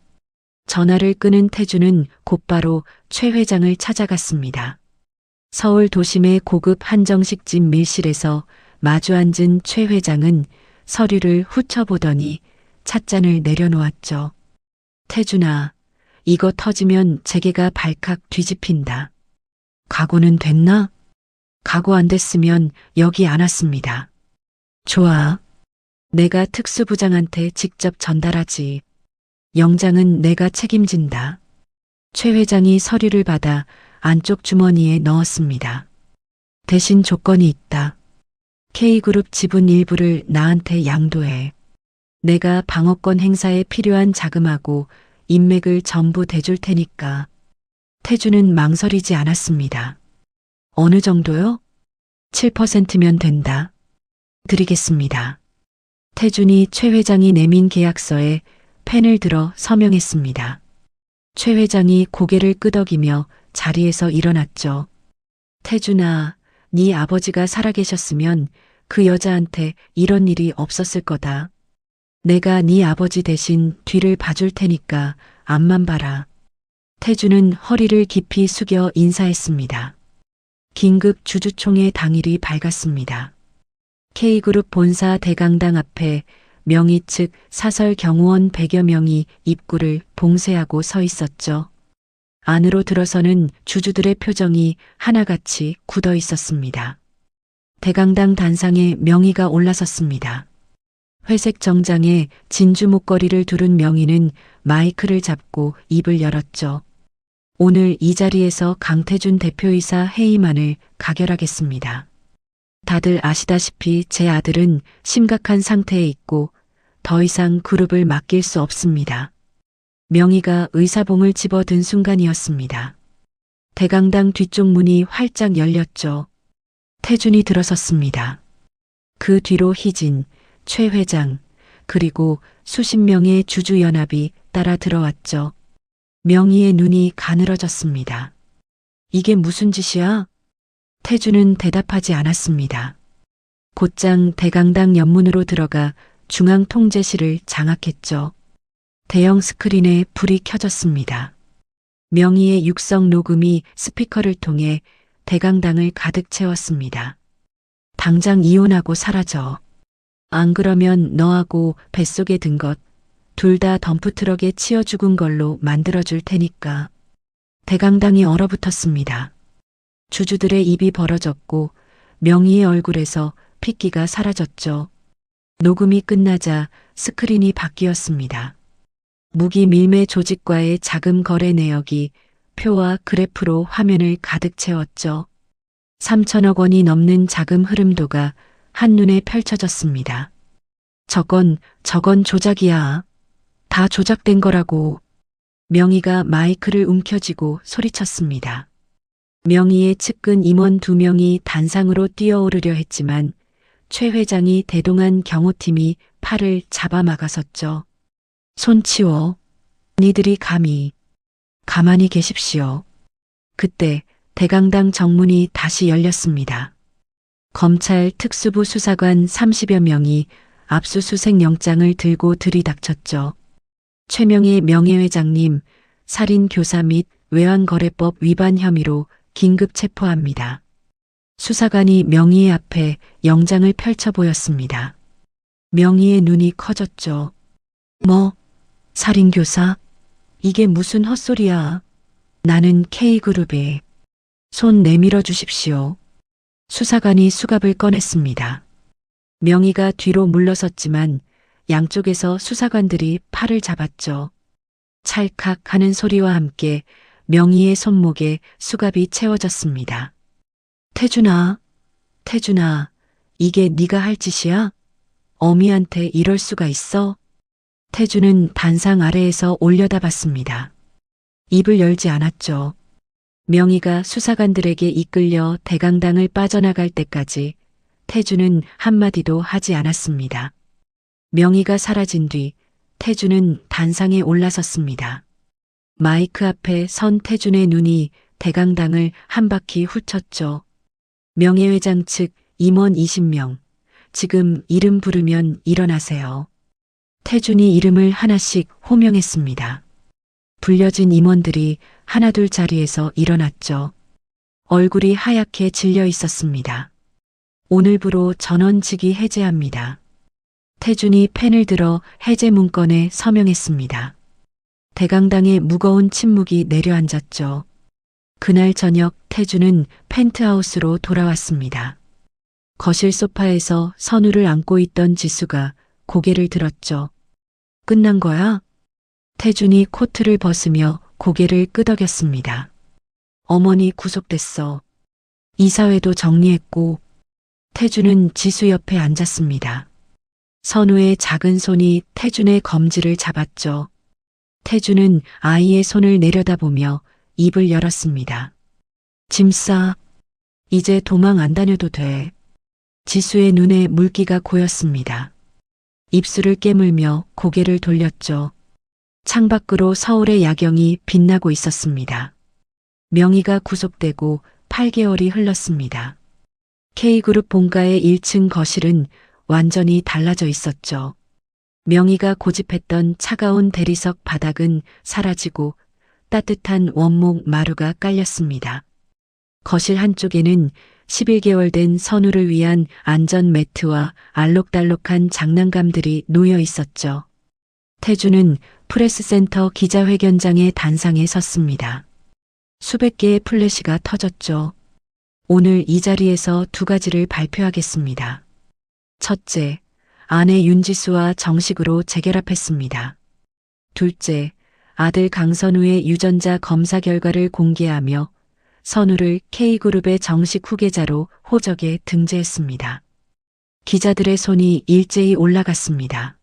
전화를 끊은 태준은 곧바로 최 회장을 찾아갔습니다. 서울 도심의 고급 한정식집 밀실에서 마주 앉은 최 회장은 서류를 훑어보더니 찻잔을 내려놓았죠. 태준아, 이거 터지면 재계가 발칵 뒤집힌다. 각오는 됐나? 각오 안 됐으면 여기 안 왔습니다. 좋아. 내가 특수부장한테 직접 전달하지. 영장은 내가 책임진다. 최 회장이 서류를 받아 안쪽 주머니에 넣었습니다. 대신 조건이 있다. K그룹 지분 일부를 나한테 양도해. 내가 방어권 행사에 필요한 자금하고 인맥을 전부 대줄 테니까. 태준은 망설이지 않았습니다. 어느 정도요? 7%면 된다. 드리겠습니다. 태준이 최 회장이 내민 계약서에 펜을 들어 서명했습니다. 최 회장이 고개를 끄덕이며 자리에서 일어났죠. 태준아, 네 아버지가 살아계셨으면 그 여자한테 이런 일이 없었을 거다. 내가 네 아버지 대신 뒤를 봐줄 테니까 앞만 봐라. 태준은 허리를 깊이 숙여 인사했습니다. 긴급 주주총회 당일이 밝았습니다. K그룹 본사 대강당 앞에 명의 측 사설 경호원 100여 명이 입구를 봉쇄하고 서 있었죠. 안으로 들어서는 주주들의 표정이 하나같이 굳어 있었습니다. 대강당 단상에 명의가 올라섰습니다. 회색 정장에 진주 목걸이를 두른 명의는 마이크를 잡고 입을 열었죠. 오늘 이 자리에서 강태준 대표이사 해임안을 가결하겠습니다. 다들 아시다시피 제 아들은 심각한 상태에 있고 더 이상 그룹을 맡길 수 없습니다. 명의가 의사봉을 집어든 순간이었습니다. 대강당 뒤쪽 문이 활짝 열렸죠. 태준이 들어섰습니다. 그 뒤로 희진, 최 회장, 그리고 수십 명의 주주연합이 따라 들어왔죠. 명의의 눈이 가늘어졌습니다. 이게 무슨 짓이야? 태준은 대답하지 않았습니다. 곧장 대강당 연문으로 들어가 중앙통제실을 장악했죠. 대형 스크린에 불이 켜졌습니다. 명의의 육성 녹음이 스피커를 통해 대강당을 가득 채웠습니다. 당장 이혼하고 사라져. 안 그러면 너하고 뱃속에 든 것 둘 다 덤프트럭에 치여 죽은 걸로 만들어줄 테니까. 대강당이 얼어붙었습니다. 주주들의 입이 벌어졌고 명의의 얼굴에서 핏기가 사라졌죠. 녹음이 끝나자 스크린이 바뀌었습니다. 무기 밀매 조직과의 자금 거래 내역이 표와 그래프로 화면을 가득 채웠죠. 3천억 원이 넘는 자금 흐름도가 한눈에 펼쳐졌습니다. 저건 조작이야. 다 조작된 거라고. 명의가 마이크를 움켜쥐고 소리쳤습니다. 명의의 측근 임원 2명이 단상으로 뛰어오르려 했지만 최 회장이 대동한 경호팀이 팔을 잡아막아섰죠. 손 치워. 니들이 감히. 가만히 계십시오. 그때 대강당 정문이 다시 열렸습니다. 검찰 특수부 수사관 30여 명이 압수수색 영장을 들고 들이닥쳤죠. 최명희 명예회장님, 살인교사 및 외환거래법 위반 혐의로 긴급 체포합니다. 수사관이 명의의 앞에 영장을 펼쳐 보였습니다. 명의의 눈이 커졌죠. 뭐? 살인교사? 이게 무슨 헛소리야. 나는 K그룹에. 손 내밀어 주십시오. 수사관이 수갑을 꺼냈습니다. 명의가 뒤로 물러섰지만 양쪽에서 수사관들이 팔을 잡았죠. 찰칵 하는 소리와 함께 명희의 손목에 수갑이 채워졌습니다. 태준아, 태준아, 이게 네가 할 짓이야? 어미한테 이럴 수가 있어? 태준은 단상 아래에서 올려다봤습니다. 입을 열지 않았죠. 명희가 수사관들에게 이끌려 대강당을 빠져나갈 때까지 태준은 한마디도 하지 않았습니다. 명희가 사라진 뒤 태준은 단상에 올라섰습니다. 마이크 앞에 선 태준의 눈이 대강당을 한 바퀴 훑었죠. 명예회장 측 임원 20명, 지금 이름 부르면 일어나세요. 태준이 이름을 하나씩 호명했습니다. 불려진 임원들이 하나둘 자리에서 일어났죠. 얼굴이 하얗게 질려 있었습니다. 오늘부로 전원직위 해제합니다. 태준이 펜을 들어 해제 문건에 서명했습니다. 대강당의 무거운 침묵이 내려앉았죠. 그날 저녁 태준은 펜트하우스로 돌아왔습니다. 거실 소파에서 선우를 안고 있던 지수가 고개를 들었죠. 끝난 거야? 태준이 코트를 벗으며 고개를 끄덕였습니다. 어머니 구속됐어. 이사회도 정리했고. 태준은 지수 옆에 앉았습니다. 선우의 작은 손이 태준의 검지를 잡았죠. 태준은 아이의 손을 내려다보며 입을 열었습니다. 짐 싸. 이제 도망 안 다녀도 돼. 지수의 눈에 물기가 고였습니다. 입술을 깨물며 고개를 돌렸죠. 창밖으로 서울의 야경이 빛나고 있었습니다. 명희가 구속되고 8개월이 흘렀습니다. K그룹 본가의 1층 거실은 완전히 달라져 있었죠. 명희가 고집했던 차가운 대리석 바닥은 사라지고 따뜻한 원목 마루가 깔렸습니다. 거실 한쪽에는 11개월 된 선우를 위한 안전 매트와 알록달록한 장난감들이 놓여 있었죠. 태준은 프레스센터 기자회견장의 단상에 섰습니다. 수백 개의 플래시가 터졌죠. 오늘 이 자리에서 두 가지를 발표하겠습니다. 첫째, 아내 윤지수와 정식으로 재결합했습니다. 둘째, 아들 강선우의 유전자 검사 결과를 공개하며 선우를 K그룹의 정식 후계자로 호적에 등재했습니다. 기자들의 손이 일제히 올라갔습니다.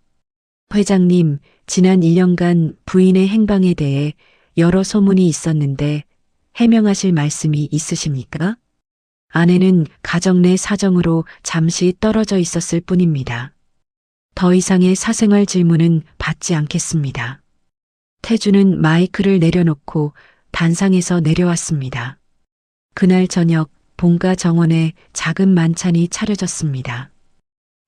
회장님, 지난 1년간 부인의 행방에 대해 여러 소문이 있었는데 해명하실 말씀이 있으십니까? 아내는 가정 내 사정으로 잠시 떨어져 있었을 뿐입니다. 더 이상의 사생활 질문은 받지 않겠습니다. 태준은 마이크를 내려놓고 단상에서 내려왔습니다. 그날 저녁 본가 정원에 작은 만찬이 차려졌습니다.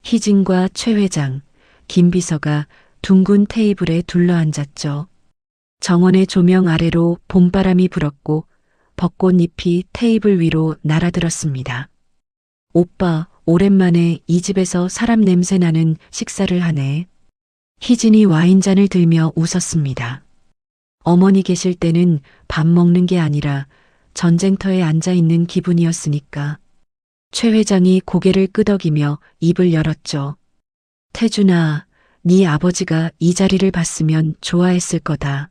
희진과 최 회장, 김 비서가 둥근 테이블에 둘러앉았죠. 정원의 조명 아래로 봄바람이 불었고 벚꽃잎이 테이블 위로 날아들었습니다. 오빠, 오랜만에 이 집에서 사람 냄새 나는 식사를 하네. 희진이 와인잔을 들며 웃었습니다. 어머니 계실 때는 밥 먹는 게 아니라 전쟁터에 앉아 있는 기분이었으니까. 최 회장이 고개를 끄덕이며 입을 열었죠. 태준아, 네 아버지가 이 자리를 봤으면 좋아했을 거다.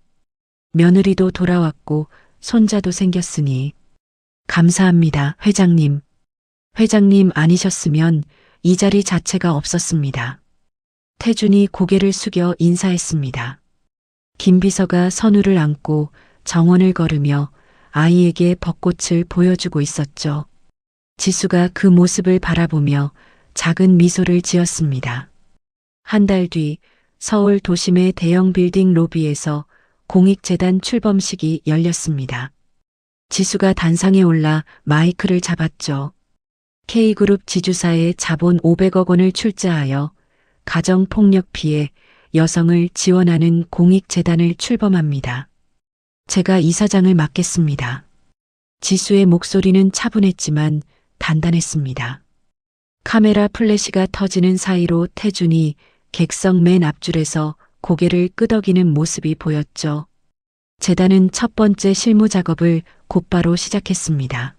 며느리도 돌아왔고 손자도 생겼으니. 감사합니다, 회장님. 회장님 아니셨으면 이 자리 자체가 없었습니다. 태준이 고개를 숙여 인사했습니다. 김 비서가 선우를 안고 정원을 걸으며 아이에게 벚꽃을 보여주고 있었죠. 지수가 그 모습을 바라보며 작은 미소를 지었습니다. 한 달 뒤 서울 도심의 대형 빌딩 로비에서 공익재단 출범식이 열렸습니다. 지수가 단상에 올라 마이크를 잡았죠. K그룹 지주사에 자본 500억 원을 출자하여 가정폭력 피해 여성을 지원하는 공익재단을 출범합니다. 제가 이사장을 맡겠습니다. 지수의 목소리는 차분했지만 단단했습니다. 카메라 플래시가 터지는 사이로 태준이 객석 맨 앞줄에서 고개를 끄덕이는 모습이 보였죠. 재단은 첫 번째 실무 작업을 곧바로 시작했습니다.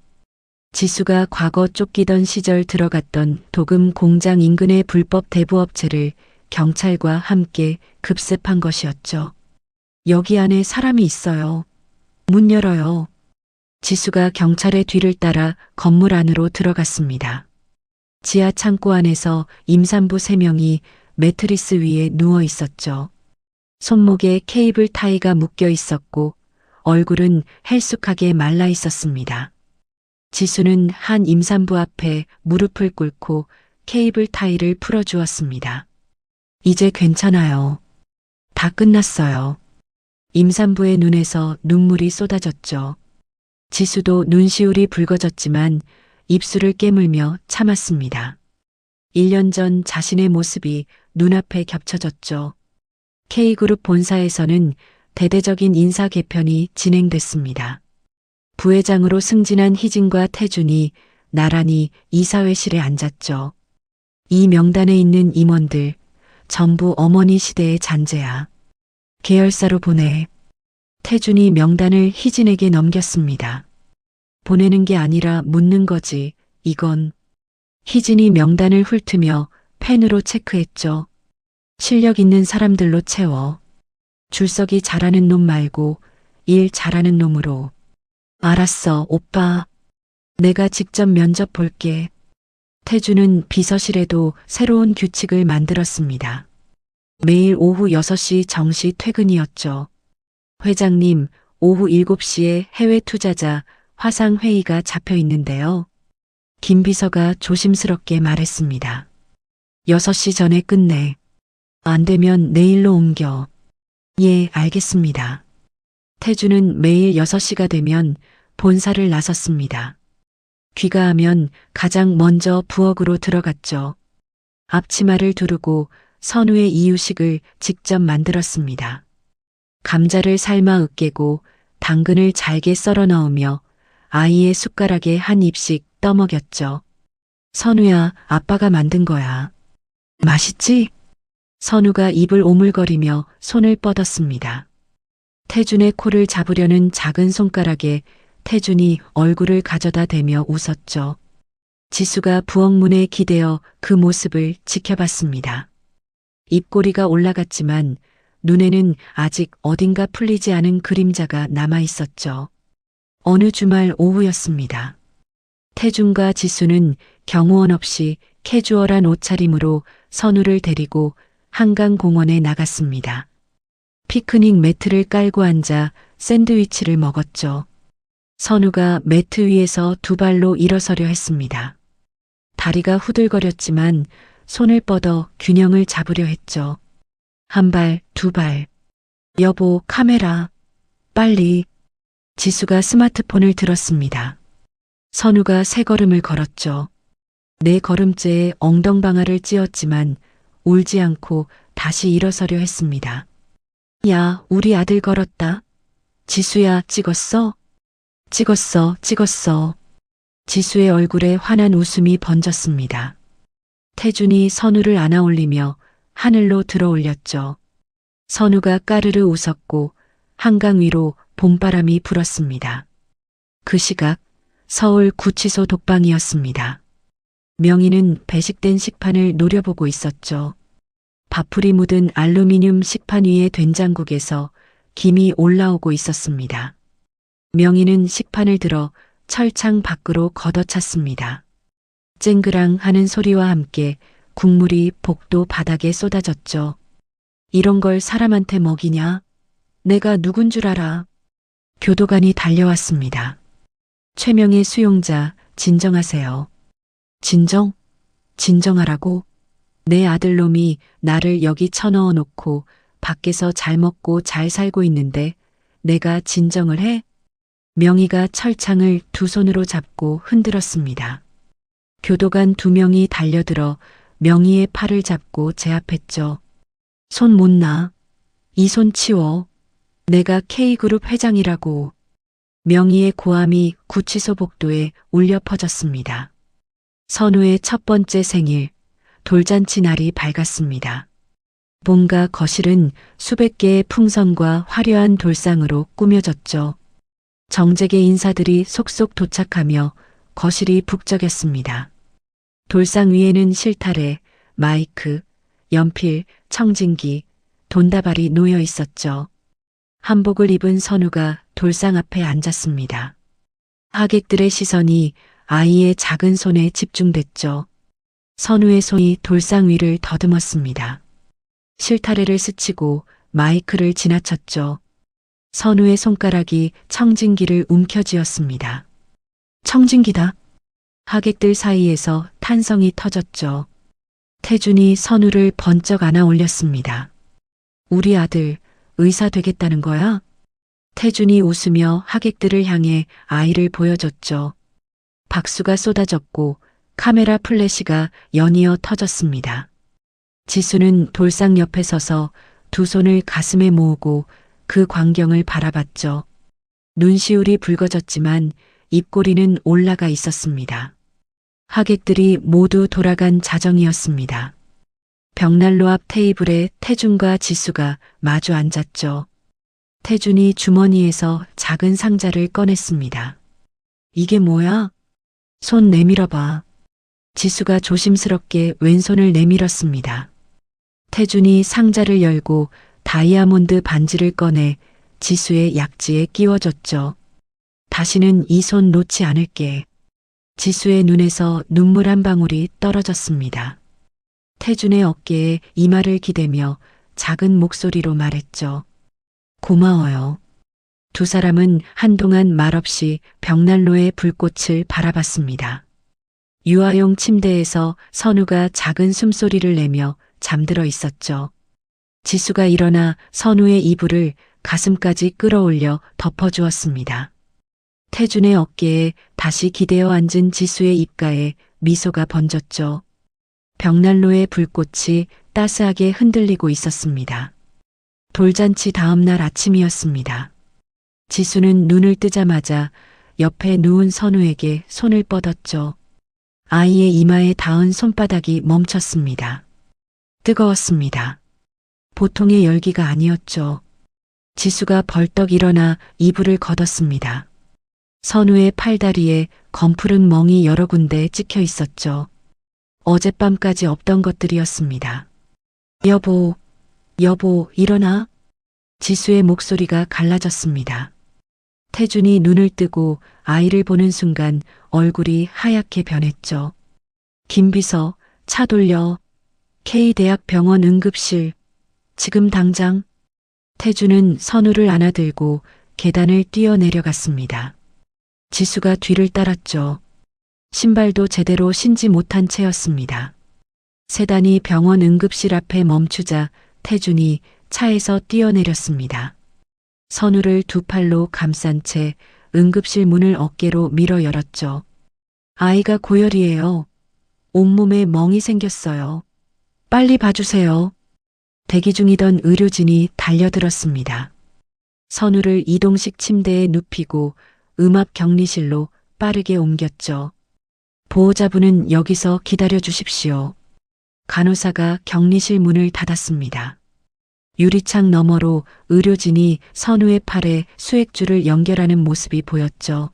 지수가 과거 쫓기던 시절 들어갔던 도금 공장 인근의 불법 대부업체를 경찰과 함께 급습한 것이었죠. 여기 안에 사람이 있어요. 문 열어요. 지수가 경찰의 뒤를 따라 건물 안으로 들어갔습니다. 지하 창고 안에서 임산부 3명이 매트리스 위에 누워 있었죠. 손목에 케이블 타이가 묶여 있었고 얼굴은 헬쑥하게 말라 있었습니다. 지수는 한 임산부 앞에 무릎을 꿇고 케이블 타이를 풀어주었습니다. 이제 괜찮아요. 다 끝났어요. 임산부의 눈에서 눈물이 쏟아졌죠. 지수도 눈시울이 붉어졌지만 입술을 깨물며 참았습니다. 1년 전 자신의 모습이 눈앞에 겹쳐졌죠. K그룹 본사에서는 대대적인 인사 개편이 진행됐습니다. 부회장으로 승진한 희진과 태준이 나란히 이사회실에 앉았죠. 이 명단에 있는 임원들 전부 어머니 시대의 잔재야. 계열사로 보내. 태준이 명단을 희진에게 넘겼습니다. 보내는 게 아니라 묻는 거지. 이건. 희진이 명단을 훑으며 펜으로 체크했죠. 실력 있는 사람들로 채워. 줄서기 잘하는 놈 말고 일 잘하는 놈으로. 알았어, 오빠. 내가 직접 면접 볼게. 태준은 비서실에도 새로운 규칙을 만들었습니다. 매일 오후 6시 정시 퇴근이었죠. 회장님, 오후 7시에 해외 투자자 화상 회의가 잡혀 있는데요. 김 비서가 조심스럽게 말했습니다. 6시 전에 끝내. 안 되면 내일로 옮겨. 예, 알겠습니다. 태준은 매일 6시가 되면 본사를 나섰습니다. 귀가하면 가장 먼저 부엌으로 들어갔죠. 앞치마를 두르고 선우의 이유식을 직접 만들었습니다. 감자를 삶아 으깨고 당근을 잘게 썰어 넣으며 아이의 숟가락에 한 입씩 떠먹였죠. 선우야, 아빠가 만든 거야. 맛있지? 선우가 입을 오물거리며 손을 뻗었습니다. 태준의 코를 잡으려는 작은 손가락에 태준이 얼굴을 가져다 대며 웃었죠. 지수가 부엌문에 기대어 그 모습을 지켜봤습니다. 입꼬리가 올라갔지만 눈에는 아직 어딘가 풀리지 않은 그림자가 남아 있었죠. 어느 주말 오후였습니다. 태준과 지수는 경호원 없이 캐주얼한 옷차림으로 선우를 데리고 한강공원에 나갔습니다. 피크닉 매트를 깔고 앉아 샌드위치를 먹었죠. 선우가 매트 위에서 2발로 일어서려 했습니다. 다리가 후들거렸지만 손을 뻗어 균형을 잡으려 했죠. 1발, 2발. 여보, 카메라. 빨리. 지수가 스마트폰을 들었습니다. 선우가 3걸음을 걸었죠. 4걸음째에 엉덩방아를 찧었지만 울지 않고 다시 일어서려 했습니다. 야, 우리 아들 걸었다. 지수야, 찍었어? 찍었어, 찍었어. 지수의 얼굴에 환한 웃음이 번졌습니다. 태준이 선우를 안아 올리며 하늘로 들어 올렸죠. 선우가 까르르 웃었고 한강 위로 봄바람이 불었습니다. 그 시각 서울 구치소 독방이었습니다. 명희는 배식된 식판을 노려보고 있었죠. 밥풀이 묻은 알루미늄 식판 위에 된장국에서 김이 올라오고 있었습니다. 명희는 식판을 들어 철창 밖으로 걷어찼습니다. 쨍그랑 하는 소리와 함께 국물이 복도 바닥에 쏟아졌죠. 이런 걸 사람한테 먹이냐? 내가 누군 줄 알아? 교도관이 달려왔습니다. 최명의 수용자, 진정하세요. 진정? 진정하라고? 내 아들놈이 나를 여기 쳐넣어 놓고 밖에서 잘 먹고 잘 살고 있는데 내가 진정을 해? 명희가 철창을 2손으로 잡고 흔들었습니다. 교도관 2명이 달려들어 명희의 팔을 잡고 제압했죠. 손 못 놔. 이 손 치워. 내가 K그룹 회장이라고. 명희의 고함이 구치소 복도에 울려 퍼졌습니다. 선우의 첫 번째 생일, 돌잔치 날이 밝았습니다. 뭔가 거실은 수백 개의 풍선과 화려한 돌상으로 꾸며졌죠. 정재계 인사들이 속속 도착하며 거실이 북적였습니다. 돌상 위에는 실타래, 마이크, 연필, 청진기, 돈다발이 놓여 있었죠. 한복을 입은 선우가 돌상 앞에 앉았습니다. 하객들의 시선이 아이의 작은 손에 집중됐죠. 선우의 손이 돌상 위를 더듬었습니다. 실타래를 스치고 마이크를 지나쳤죠. 선우의 손가락이 청진기를 움켜쥐었습니다. 청진기다. 하객들 사이에서 탄성이 터졌죠. 태준이 선우를 번쩍 안아 올렸습니다. 우리 아들 의사 되겠다는 거야? 태준이 웃으며 하객들을 향해 아이를 보여줬죠. 박수가 쏟아졌고 카메라 플래시가 연이어 터졌습니다. 지수는 돌상 옆에 서서 두 손을 가슴에 모으고 그 광경을 바라봤죠. 눈시울이 붉어졌지만 입꼬리는 올라가 있었습니다. 하객들이 모두 돌아간 자정이었습니다. 벽난로 앞 테이블에 태준과 지수가 마주 앉았죠. 태준이 주머니에서 작은 상자를 꺼냈습니다. 이게 뭐야? 손 내밀어봐. 지수가 조심스럽게 왼손을 내밀었습니다. 태준이 상자를 열고 다이아몬드 반지를 꺼내 지수의 약지에 끼워줬죠. 다시는 이 손 놓지 않을게. 지수의 눈에서 눈물 한 방울이 떨어졌습니다. 태준의 어깨에 이마를 기대며 작은 목소리로 말했죠. 고마워요. 두 사람은 한동안 말없이 벽난로의 불꽃을 바라봤습니다. 유아용 침대에서 선우가 작은 숨소리를 내며 잠들어 있었죠. 지수가 일어나 선우의 이불을 가슴까지 끌어올려 덮어주었습니다. 태준의 어깨에 다시 기대어 앉은 지수의 입가에 미소가 번졌죠. 벽난로의 불꽃이 따스하게 흔들리고 있었습니다. 돌잔치 다음 날 아침이었습니다. 지수는 눈을 뜨자마자 옆에 누운 선우에게 손을 뻗었죠. 아이의 이마에 닿은 손바닥이 멈췄습니다. 뜨거웠습니다. 보통의 열기가 아니었죠. 지수가 벌떡 일어나 이불을 걷었습니다. 선우의 팔다리에 검푸른 멍이 여러 군데 찍혀 있었죠. 어젯밤까지 없던 것들이었습니다. 여보, 일어나. 지수의 목소리가 갈라졌습니다. 태준이 눈을 뜨고 아이를 보는 순간 얼굴이 하얗게 변했죠. 김비서, 차 돌려. K대학병원 응급실. 지금 당장. 태준은 선우를 안아들고 계단을 뛰어내려갔습니다. 지수가 뒤를 따랐죠. 신발도 제대로 신지 못한 채였습니다. 세단이 병원 응급실 앞에 멈추자 태준이 차에서 뛰어내렸습니다. 선우를 두 팔로 감싼 채 응급실 문을 어깨로 밀어 열었죠. 아이가 고열이에요. 온몸에 멍이 생겼어요. 빨리 봐주세요. 대기 중이던 의료진이 달려들었습니다. 선우를 이동식 침대에 눕히고 음압 격리실로 빠르게 옮겼죠. 보호자분은 여기서 기다려 주십시오. 간호사가 격리실 문을 닫았습니다. 유리창 너머로 의료진이 선우의 팔에 수액줄을 연결하는 모습이 보였죠.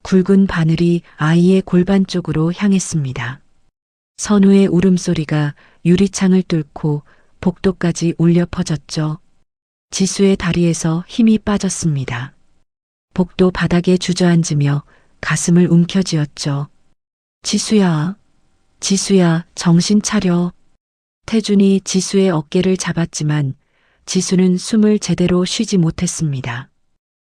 굵은 바늘이 아이의 골반 쪽으로 향했습니다. 선우의 울음소리가 유리창을 뚫고 복도까지 울려 퍼졌죠. 지수의 다리에서 힘이 빠졌습니다. 복도 바닥에 주저앉으며 가슴을 움켜쥐었죠. 지수야, 정신 차려. 태준이 지수의 어깨를 잡았지만 지수는 숨을 제대로 쉬지 못했습니다.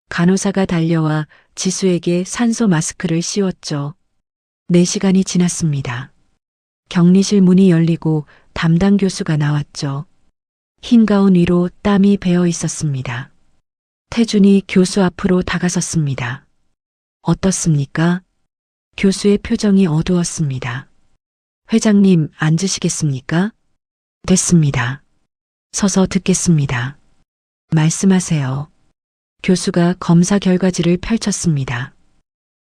간호사가 달려와 지수에게 산소 마스크를 씌웠죠. 4시간이 지났습니다. 격리실 문이 열리고 담당 교수가 나왔죠. 흰 가운 위로 땀이 배어 있었습니다. 태준이 교수 앞으로 다가섰습니다. 어떻습니까? 교수의 표정이 어두웠습니다. 회장님, 앉으시겠습니까? 됐습니다. 서서 듣겠습니다. 말씀하세요. 교수가 검사 결과지를 펼쳤습니다.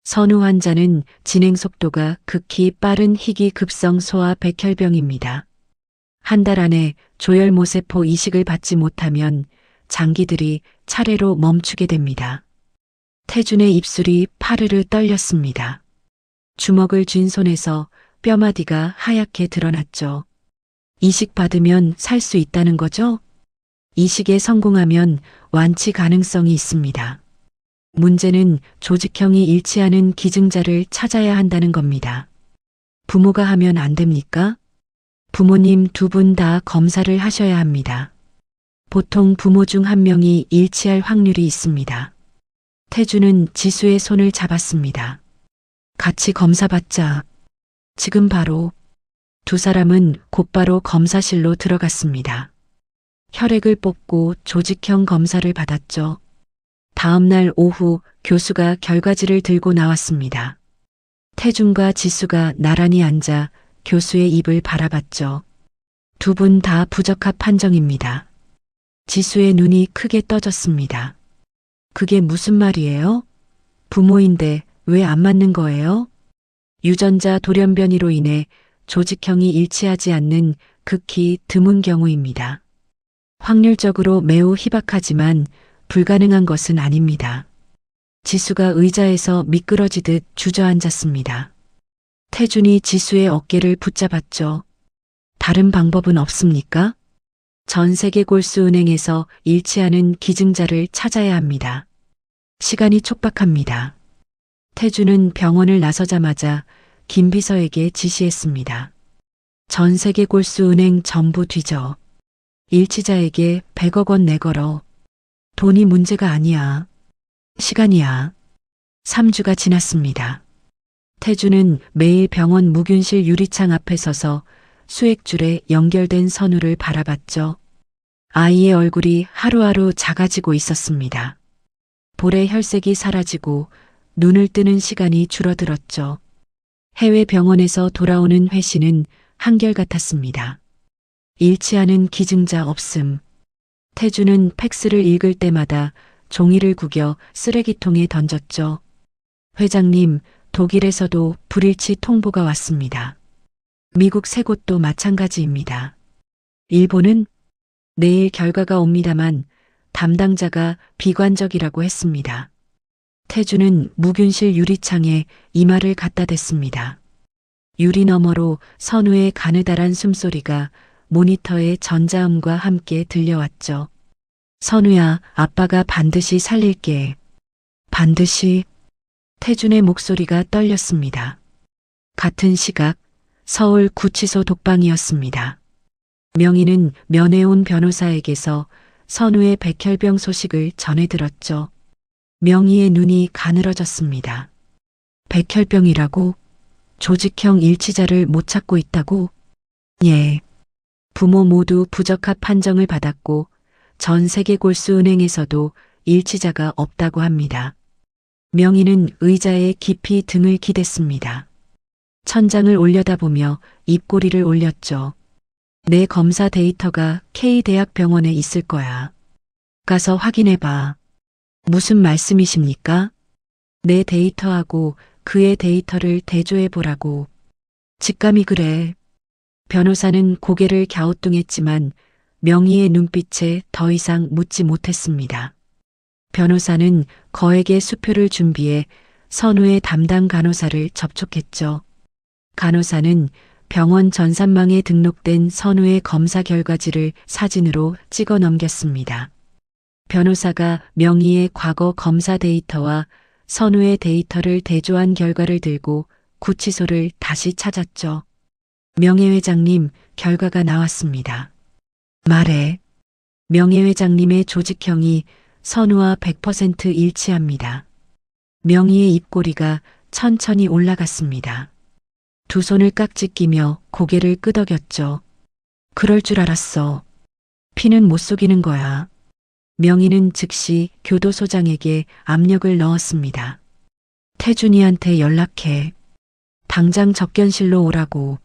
선우 환자는 진행 속도가 극히 빠른 희귀급성 소아 백혈병입니다. 한 달 안에 조혈모세포 이식을 받지 못하면 장기들이 차례로 멈추게 됩니다. 태준의 입술이 파르르 떨렸습니다. 주먹을 쥔 손에서 뼈마디가 하얗게 드러났죠. 이식 받으면 살 수 있다는 거죠? 이식에 성공하면 완치 가능성이 있습니다. 문제는 조직형이 일치하는 기증자를 찾아야 한다는 겁니다. 부모가 하면 안 됩니까? 부모님 두 분 다 검사를 하셔야 합니다. 보통 부모 중 한 명이 일치할 확률이 있습니다. 태주는 지수의 손을 잡았습니다. 같이 검사받자. 지금 바로. 두 사람은 곧바로 검사실로 들어갔습니다. 혈액을 뽑고 조직형 검사를 받았죠. 다음 날 오후 교수가 결과지를 들고 나왔습니다. 태준과 지수가 나란히 앉아 교수의 입을 바라봤죠. 두 분 다 부적합 판정입니다. 지수의 눈이 크게 떠졌습니다. 그게 무슨 말이에요? 부모인데 왜 안 맞는 거예요? 유전자 돌연변이로 인해 조직형이 일치하지 않는 극히 드문 경우입니다. 확률적으로 매우 희박하지만 불가능한 것은 아닙니다. 지수가 의자에서 미끄러지듯 주저앉았습니다. 태준이 지수의 어깨를 붙잡았죠. 다른 방법은 없습니까? 전 세계 골수 은행에서 일치하는 기증자를 찾아야 합니다. 시간이 촉박합니다. 태준은 병원을 나서자마자 김 비서에게 지시했습니다. 전 세계 골수 은행 전부 뒤져. 일치자에게 100억 원 내걸어. 돈이 문제가 아니야. 시간이야. 3주가 지났습니다. 태준은 매일 병원 무균실 유리창 앞에 서서 수액줄에 연결된 선우를 바라봤죠. 아이의 얼굴이 하루하루 작아지고 있었습니다. 볼의 혈색이 사라지고 눈을 뜨는 시간이 줄어들었죠. 해외 병원에서 돌아오는 회신은 한결같았습니다. 일치하는 기증자 없음. 태준은 팩스를 읽을 때마다 종이를 구겨 쓰레기통에 던졌죠. 회장님, 독일에서도 불일치 통보가 왔습니다. 미국 세 곳도 마찬가지입니다. 일본은 내일 결과가 옵니다만 담당자가 비관적이라고 했습니다. 태준은 무균실 유리창에 이마를 갖다 댔습니다. 유리 너머로 선우의 가느다란 숨소리가 모니터의 전자음과 함께 들려왔죠. 선우야, 아빠가 반드시 살릴게. 반드시. 태준의 목소리가 떨렸습니다. 같은 시각 서울 구치소 독방이었습니다. 명희는 면회온 변호사에게서 선우의 백혈병 소식을 전해 들었죠. 명희의 눈이 가늘어졌습니다. 백혈병이라고? 조직형 일치자를 못 찾고 있다고? 예. 부모 모두 부적합 판정을 받았고 전 세계 골수 은행에서도 일치자가 없다고 합니다. 명희는 의자에 깊이 등을 기댔습니다. 천장을 올려다보며 입꼬리를 올렸죠. 내 검사 데이터가 K대학병원에 있을 거야. 가서 확인해봐. 무슨 말씀이십니까? 내 데이터하고 그의 데이터를 대조해보라고. 직감이 그래. 변호사는 고개를 갸우뚱했지만 명희의 눈빛에 더 이상 묻지 못했습니다. 변호사는 거액의 수표를 준비해 선우의 담당 간호사를 접촉했죠. 간호사는 병원 전산망에 등록된 선우의 검사 결과지를 사진으로 찍어 넘겼습니다. 변호사가 명희의 과거 검사 데이터와 선우의 데이터를 대조한 결과를 들고 구치소를 다시 찾았죠. 명예회장님, 결과가 나왔습니다. 말해. 명예회장님의 조직형이 선우와 100% 일치합니다. 명희의 입꼬리가 천천히 올라갔습니다. 두 손을 깍지 끼며 고개를 끄덕였죠. 그럴 줄 알았어. 피는 못 속이는 거야. 명희는 즉시 교도소장에게 압력을 넣었습니다. 태준이한테 연락해. 당장 접견실로 오라고.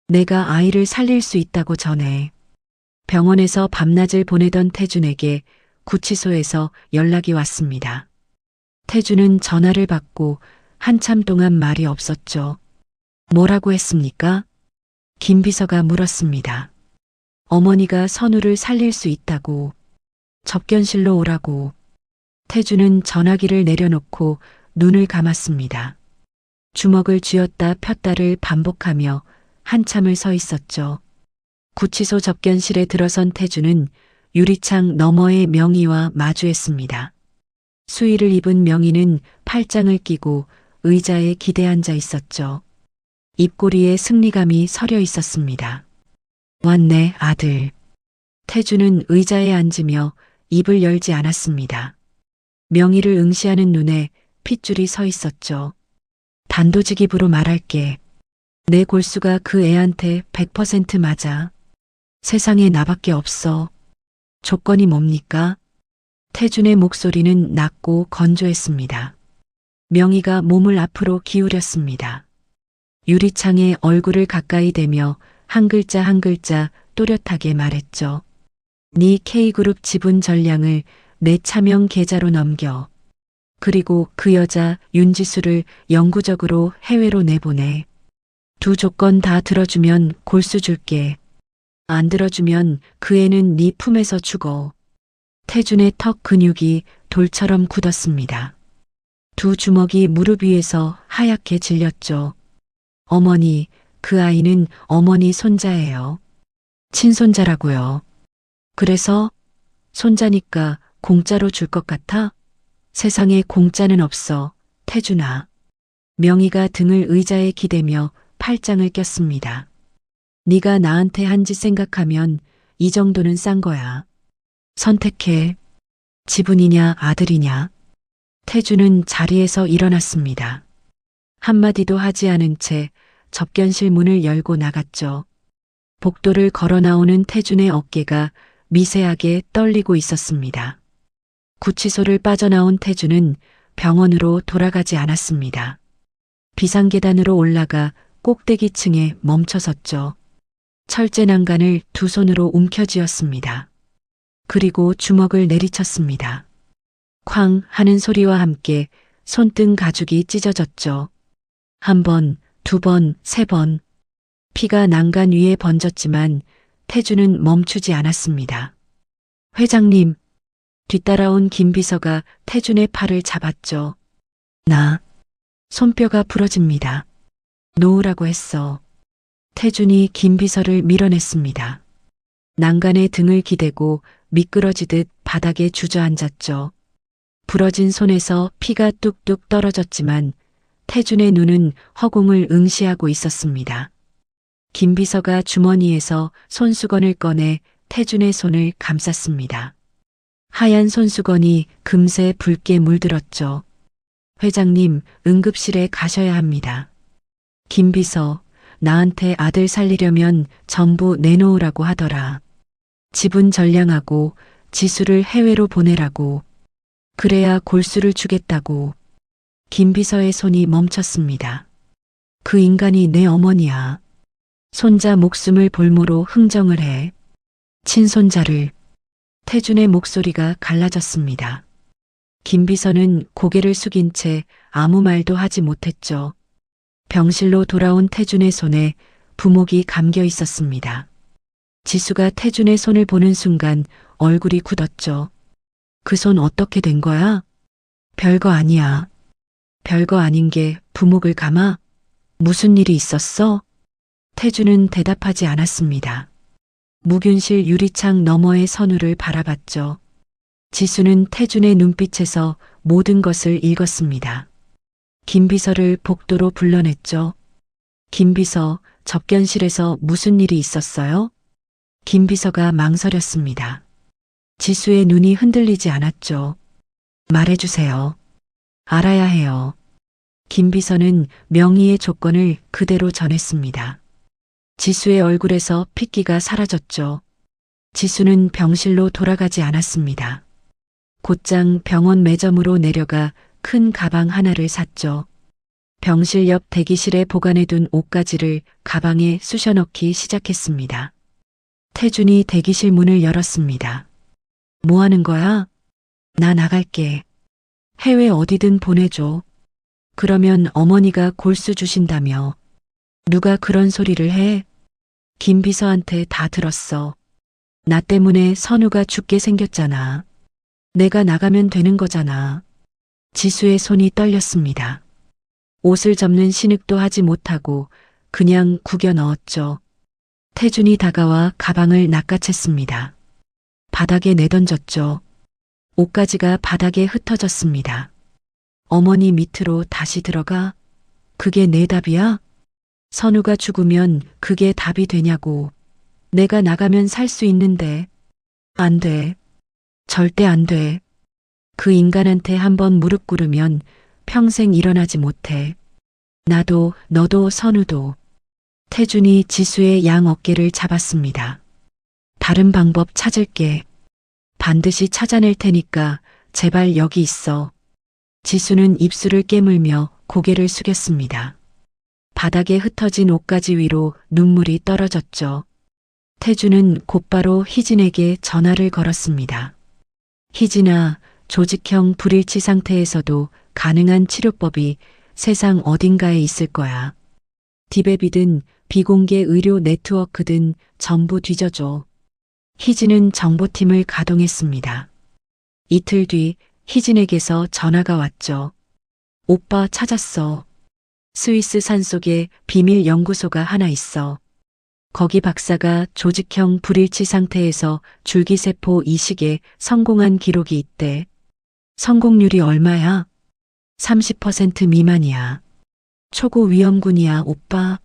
내가 아이를 살릴 수 있다고 전해. 병원에서 밤낮을 보내던 태준에게 구치소에서 연락이 왔습니다. 태준은 전화를 받고 한참 동안 말이 없었죠. 뭐라고 했습니까? 김 비서가 물었습니다. 어머니가 선우를 살릴 수 있다고. 접견실로 오라고. 태준은 전화기를 내려놓고 눈을 감았습니다. 주먹을 쥐었다 폈다를 반복하며 한참을 서 있었죠. 구치소 접견실에 들어선 태준은 유리창 너머의 명희와 마주했습니다. 수의를 입은 명희는 팔짱을 끼고 의자에 기대 앉아 있었죠. 입꼬리에 승리감이 서려 있었습니다. 왔네, 아들. 태주는 의자에 앉으며 입을 열지 않았습니다. 명희를 응시하는 눈에 핏줄이 서 있었죠. 단도직입으로 말할게. 내 골수가 그 애한테 100% 맞아. 세상에 나밖에 없어. 조건이 뭡니까? 태준의 목소리는 낮고 건조했습니다. 명희가 몸을 앞으로 기울였습니다. 유리창에 얼굴을 가까이 대며 한 글자 한 글자 또렷하게 말했죠. 네 K그룹 지분 전량을 내 차명 계좌로 넘겨. 그리고 그 여자 윤지수를 영구적으로 해외로 내보내. 두 조건 다 들어주면 골수 줄게. 안 들어주면 그 애는 네 품에서 죽어. 태준의 턱 근육이 돌처럼 굳었습니다. 두 주먹이 무릎 위에서 하얗게 질렸죠. 어머니, 그 아이는 어머니 손자예요. 친손자라고요. 그래서 손자니까 공짜로 줄 것 같아? 세상에 공짜는 없어, 태준아. 명희가 등을 의자에 기대며 팔짱을 꼈습니다. 네가 나한테 한 짓 생각하면 이 정도는 싼 거야. 선택해. 지분이냐 아들이냐. 태준은 자리에서 일어났습니다. 한마디도 하지 않은 채 접견실 문을 열고 나갔죠. 복도를 걸어 나오는 태준의 어깨가 미세하게 떨리고 있었습니다. 구치소를 빠져나온 태준은 병원으로 돌아가지 않았습니다. 비상계단으로 올라가 꼭대기층에 멈춰섰죠. 철제 난간을 두 손으로 움켜쥐었습니다. 그리고 주먹을 내리쳤습니다. 쾅 하는 소리와 함께 손등 가죽이 찢어졌죠. 한 번, 두 번, 세 번. 피가 난간 위에 번졌지만 태준은 멈추지 않았습니다. 회장님, 뒤따라온 김비서가 태준의 팔을 잡았죠. 나, 손뼈가 부러집니다. 놓으라고 했어. 태준이 김비서를 밀어냈습니다. 난간에 등을 기대고 미끄러지듯 바닥에 주저앉았죠. 부러진 손에서 피가 뚝뚝 떨어졌지만 태준의 눈은 허공을 응시하고 있었습니다. 김비서가 주머니에서 손수건을 꺼내 태준의 손을 감쌌습니다. 하얀 손수건이 금세 붉게 물들었죠. 회장님, 응급실에 가셔야 합니다. 김비서, 나한테 아들 살리려면 전부 내놓으라고 하더라. 지분 전량하고 지수를 해외로 보내라고. 그래야 골수를 주겠다고. 김비서의 손이 멈췄습니다. 그 인간이 내 어머니야. 손자 목숨을 볼모로 흥정을 해. 친손자를. 태준의 목소리가 갈라졌습니다. 김비서는 고개를 숙인 채 아무 말도 하지 못했죠. 병실로 돌아온 태준의 손에 부목이 감겨 있었습니다. 지수가 태준의 손을 보는 순간 얼굴이 굳었죠. 그 손 어떻게 된 거야? 별거 아니야. 별거 아닌 게 부목을 감아? 무슨 일이 있었어? 태준은 대답하지 않았습니다. 무균실 유리창 너머의 선우를 바라봤죠. 지수는 태준의 눈빛에서 모든 것을 읽었습니다. 김비서를 복도로 불러냈죠. 김비서, 접견실에서 무슨 일이 있었어요? 김비서가 망설였습니다. 지수의 눈이 흔들리지 않았죠. 말해주세요. 알아야 해요. 김비서는 명의의 조건을 그대로 전했습니다. 지수의 얼굴에서 핏기가 사라졌죠. 지수는 병실로 돌아가지 않았습니다. 곧장 병원 매점으로 내려가 큰 가방 하나를 샀죠. 병실 옆 대기실에 보관해둔 옷가지를 가방에 쑤셔넣기 시작했습니다. 태준이 대기실 문을 열었습니다. 뭐 하는 거야? 나 나갈게. 해외 어디든 보내줘. 그러면 어머니가 골수 주신다며. 누가 그런 소리를 해? 김비서한테 다 들었어. 나 때문에 선우가 죽게 생겼잖아. 내가 나가면 되는 거잖아. 지수의 손이 떨렸습니다. 옷을 접는 신흙도 하지 못하고 그냥 구겨 넣었죠. 태준이 다가와 가방을 낚아챘습니다. 바닥에 내던졌죠. 옷가지가 바닥에 흩어졌습니다. 어머니 밑으로 다시 들어가? 그게 내 답이야? 선우가 죽으면 그게 답이 되냐고. 내가 나가면 살 수 있는데. 안 돼. 절대 안 돼. 그 인간한테 한번 무릎 꿇으면 평생 일어나지 못해. 나도, 너도, 선우도. 태준이 지수의 양 어깨를 잡았습니다. 다른 방법 찾을게. 반드시 찾아낼 테니까 제발 여기 있어. 지수는 입술을 깨물며 고개를 숙였습니다. 바닥에 흩어진 옷가지 위로 눈물이 떨어졌죠. 태준은 곧바로 희진에게 전화를 걸었습니다. 희진아, 조직형 불일치 상태에서도 가능한 치료법이 세상 어딘가에 있을 거야. 디베비든 비공개 의료 네트워크든 전부 뒤져줘. 희진은 정보팀을 가동했습니다. 이틀 뒤 희진에게서 전화가 왔죠. 오빠 찾았어. 스위스 산속에 비밀 연구소가 하나 있어. 거기 박사가 조직형 불일치 상태에서 줄기세포 이식에 성공한 기록이 있대. 성공률이 얼마야? 30% 미만이야. 초고 위험군이야, 오빠.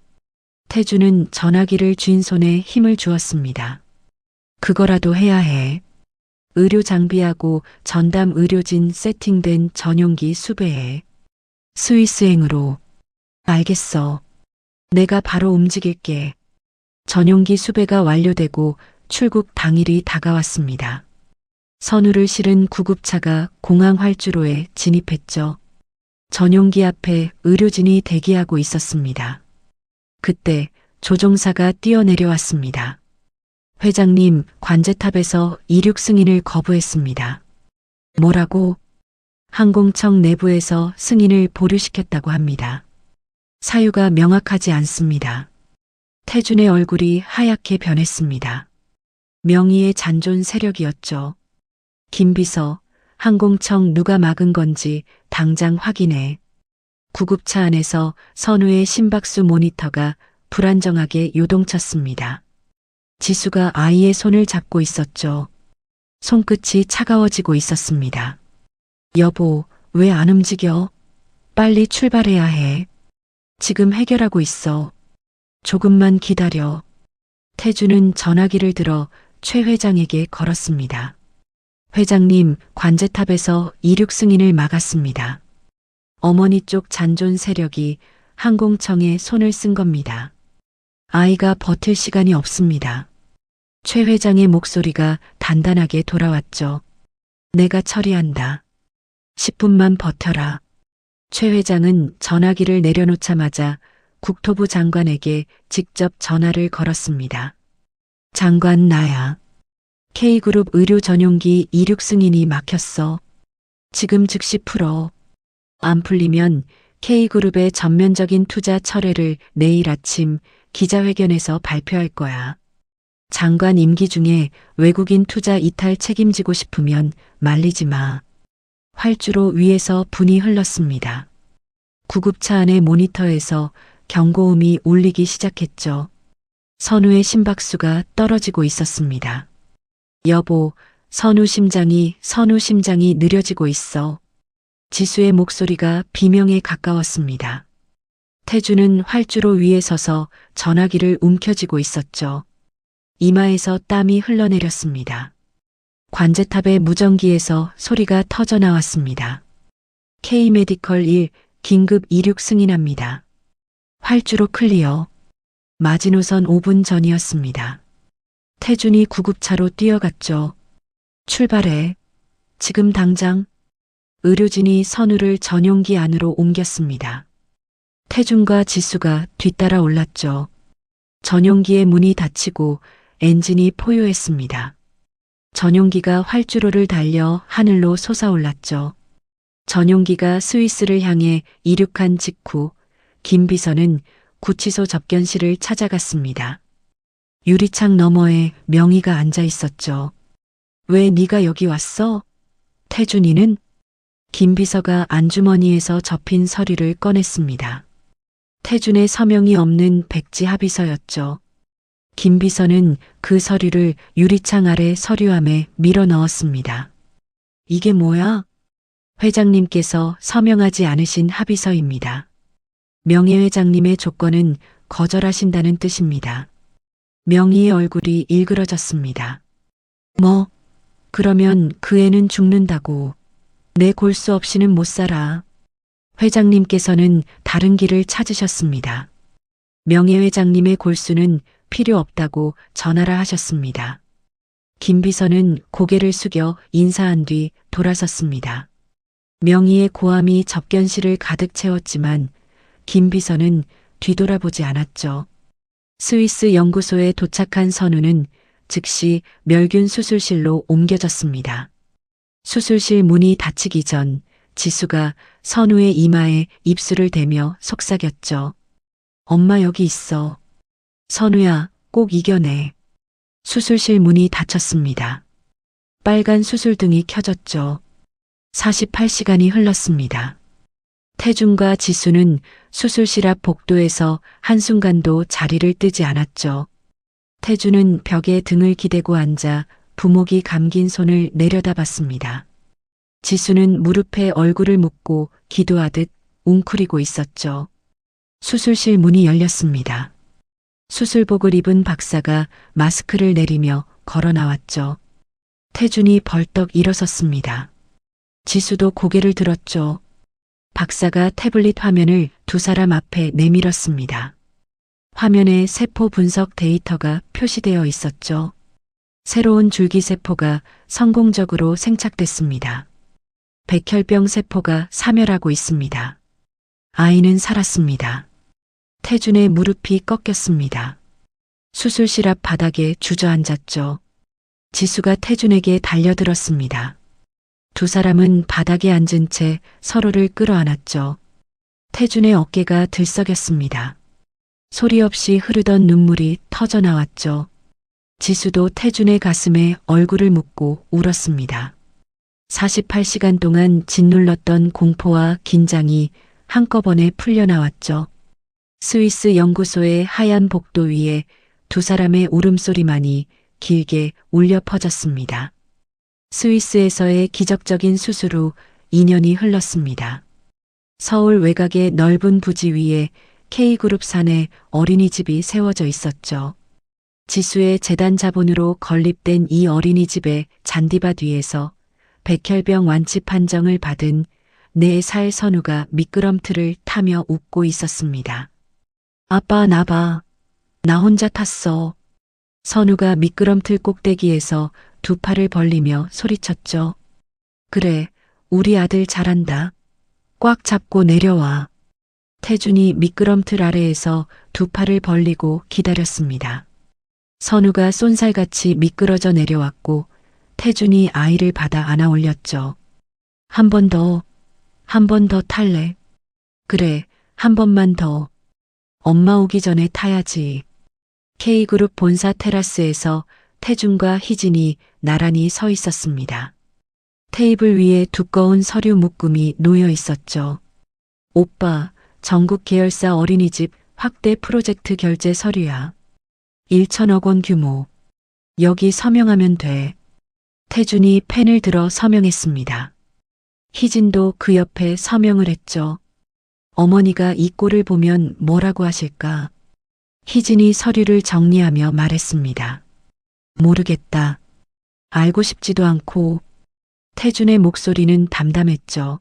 태주는 전화기를 쥔 손에 힘을 주었습니다. 그거라도 해야 해. 의료 장비하고 전담 의료진 세팅된 전용기 수배해. 스위스행으로. 알겠어. 내가 바로 움직일게. 전용기 수배가 완료되고 출국 당일이 다가왔습니다. 선우를 실은 구급차가 공항 활주로에 진입했죠. 전용기 앞에 의료진이 대기하고 있었습니다. 그때 조종사가 뛰어내려왔습니다. 회장님, 관제탑에서 이륙 승인을 거부했습니다. 뭐라고? 항공청 내부에서 승인을 보류시켰다고 합니다. 사유가 명확하지 않습니다. 태준의 얼굴이 하얗게 변했습니다. 명의의 잔존 세력이었죠. 김비서, 항공청 누가 막은 건지 당장 확인해. 구급차 안에서 선우의 심박수 모니터가 불안정하게 요동쳤습니다. 지수가 아이의 손을 잡고 있었죠. 손끝이 차가워지고 있었습니다. 여보, 왜 안 움직여? 빨리 출발해야 해. 지금 해결하고 있어. 조금만 기다려. 태주는 전화기를 들어 최 회장에게 걸었습니다. 회장님, 관제탑에서 이륙 승인을 막았습니다. 어머니 쪽 잔존 세력이 항공청에 손을 쓴 겁니다. 아이가 버틸 시간이 없습니다. 최 회장의 목소리가 단단하게 돌아왔죠. 내가 처리한다. 10분만 버텨라. 최 회장은 전화기를 내려놓자마자 국토부 장관에게 직접 전화를 걸었습니다. 장관, 나야. K그룹 의료 전용기 이륙 승인이 막혔어. 지금 즉시 풀어. 안 풀리면 K그룹의 전면적인 투자 철회를 내일 아침 기자회견에서 발표할 거야. 장관 임기 중에 외국인 투자 이탈 책임지고 싶으면 말리지 마. 활주로 위에서 분이 흘렀습니다. 구급차 안의 모니터에서 경고음이 울리기 시작했죠. 선우의 심박수가 떨어지고 있었습니다. 여보, 선우 심장이 느려지고 있어. 지수의 목소리가 비명에 가까웠습니다. 태주는 활주로 위에 서서 전화기를 움켜쥐고 있었죠. 이마에서 땀이 흘러내렸습니다. 관제탑의 무전기에서 소리가 터져 나왔습니다. K메디컬 1 긴급 이륙 승인합니다. 활주로 클리어. 마지노선 5분 전이었습니다. 태준이 구급차로 뛰어갔죠. 출발해. 지금 당장. 의료진이 선우를 전용기 안으로 옮겼습니다. 태준과 지수가 뒤따라 올랐죠. 전용기의 문이 닫히고 엔진이 포효했습니다. 전용기가 활주로를 달려 하늘로 솟아올랐죠. 전용기가 스위스를 향해 이륙한 직후 김 비서는 구치소 접견실을 찾아갔습니다. 유리창 너머에 명희가 앉아 있었죠. 왜 네가 여기 왔어? 태준이는? 김 비서가 안주머니에서 접힌 서류를 꺼냈습니다. 태준의 서명이 없는 백지 합의서였죠. 김 비서는 그 서류를 유리창 아래 서류함에 밀어 넣었습니다. 이게 뭐야? 회장님께서 서명하지 않으신 합의서입니다. 명예회장님의 조건은 거절하신다는 뜻입니다. 명희의 얼굴이 일그러졌습니다. 뭐? 그러면 그 애는 죽는다고. 내 골수 없이는 못 살아. 회장님께서는 다른 길을 찾으셨습니다. 명예회장님의 골수는 필요 없다고 전하라 하셨습니다. 김 비서는 고개를 숙여 인사한 뒤 돌아섰습니다. 명희의 고함이 접견실을 가득 채웠지만 김 비서는 뒤돌아보지 않았죠. 스위스 연구소에 도착한 선우는 즉시 멸균 수술실로 옮겨졌습니다. 수술실 문이 닫히기 전 지수가 선우의 이마에 입술을 대며 속삭였죠. 엄마 여기 있어. 선우야, 꼭 이겨내. 수술실 문이 닫혔습니다. 빨간 수술등이 켜졌죠. 48시간이 흘렀습니다. 태준과 지수는 수술실 앞 복도에서 한순간도 자리를 뜨지 않았죠. 태준은 벽에 등을 기대고 앉아 부목이 감긴 손을 내려다봤습니다. 지수는 무릎에 얼굴을 묻고 기도하듯 웅크리고 있었죠. 수술실 문이 열렸습니다. 수술복을 입은 박사가 마스크를 내리며 걸어 나왔죠. 태준이 벌떡 일어섰습니다. 지수도 고개를 들었죠. 박사가 태블릿 화면을 두 사람 앞에 내밀었습니다. 화면에 세포 분석 데이터가 표시되어 있었죠. 새로운 줄기세포가 성공적으로 생착됐습니다. 백혈병 세포가 사멸하고 있습니다. 아이는 살았습니다. 태준의 무릎이 꺾였습니다. 수술실 앞 바닥에 주저앉았죠. 지수가 태준에게 달려들었습니다. 두 사람은 바닥에 앉은 채 서로를 끌어안았죠. 태준의 어깨가 들썩였습니다. 소리 없이 흐르던 눈물이 터져 나왔죠. 지수도 태준의 가슴에 얼굴을 묻고 울었습니다. 48시간 동안 짓눌렀던 공포와 긴장이 한꺼번에 풀려나왔죠. 스위스 연구소의 하얀 복도 위에 두 사람의 울음소리만이 길게 울려 퍼졌습니다. 스위스에서의 기적적인 수술 후 2년이 흘렀습니다. 서울 외곽의 넓은 부지 위에 K그룹 산에 어린이집이 세워져 있었죠. 지수의 재단 자본으로 건립된 이 어린이집의 잔디밭 위에서 백혈병 완치 판정을 받은 4살 선우가 미끄럼틀을 타며 웃고 있었습니다. 아빠 나 봐. 나 혼자 탔어. 선우가 미끄럼틀 꼭대기에서 두 팔을 벌리며 소리쳤죠. 그래, 우리 아들 잘한다. 꽉 잡고 내려와. 태준이 미끄럼틀 아래에서 두 팔을 벌리고 기다렸습니다. 선우가 쏜살같이 미끄러져 내려왔고 태준이 아이를 받아 안아 올렸죠. 한 번 더 탈래? 그래, 한 번만 더. 엄마 오기 전에 타야지. K그룹 본사 테라스에서 태준과 희진이 나란히 서 있었습니다. 테이블 위에 두꺼운 서류 묶음이 놓여 있었죠. 오빠, 전국 계열사 어린이집 확대 프로젝트 결제 서류야. 1천억 원 규모. 여기 서명하면 돼. 태준이 펜을 들어 서명했습니다. 희진도 그 옆에 서명을 했죠. 어머니가 이 꼴을 보면 뭐라고 하실까? 희진이 서류를 정리하며 말했습니다. 모르겠다. 알고 싶지도 않고. 태준의 목소리는 담담했죠.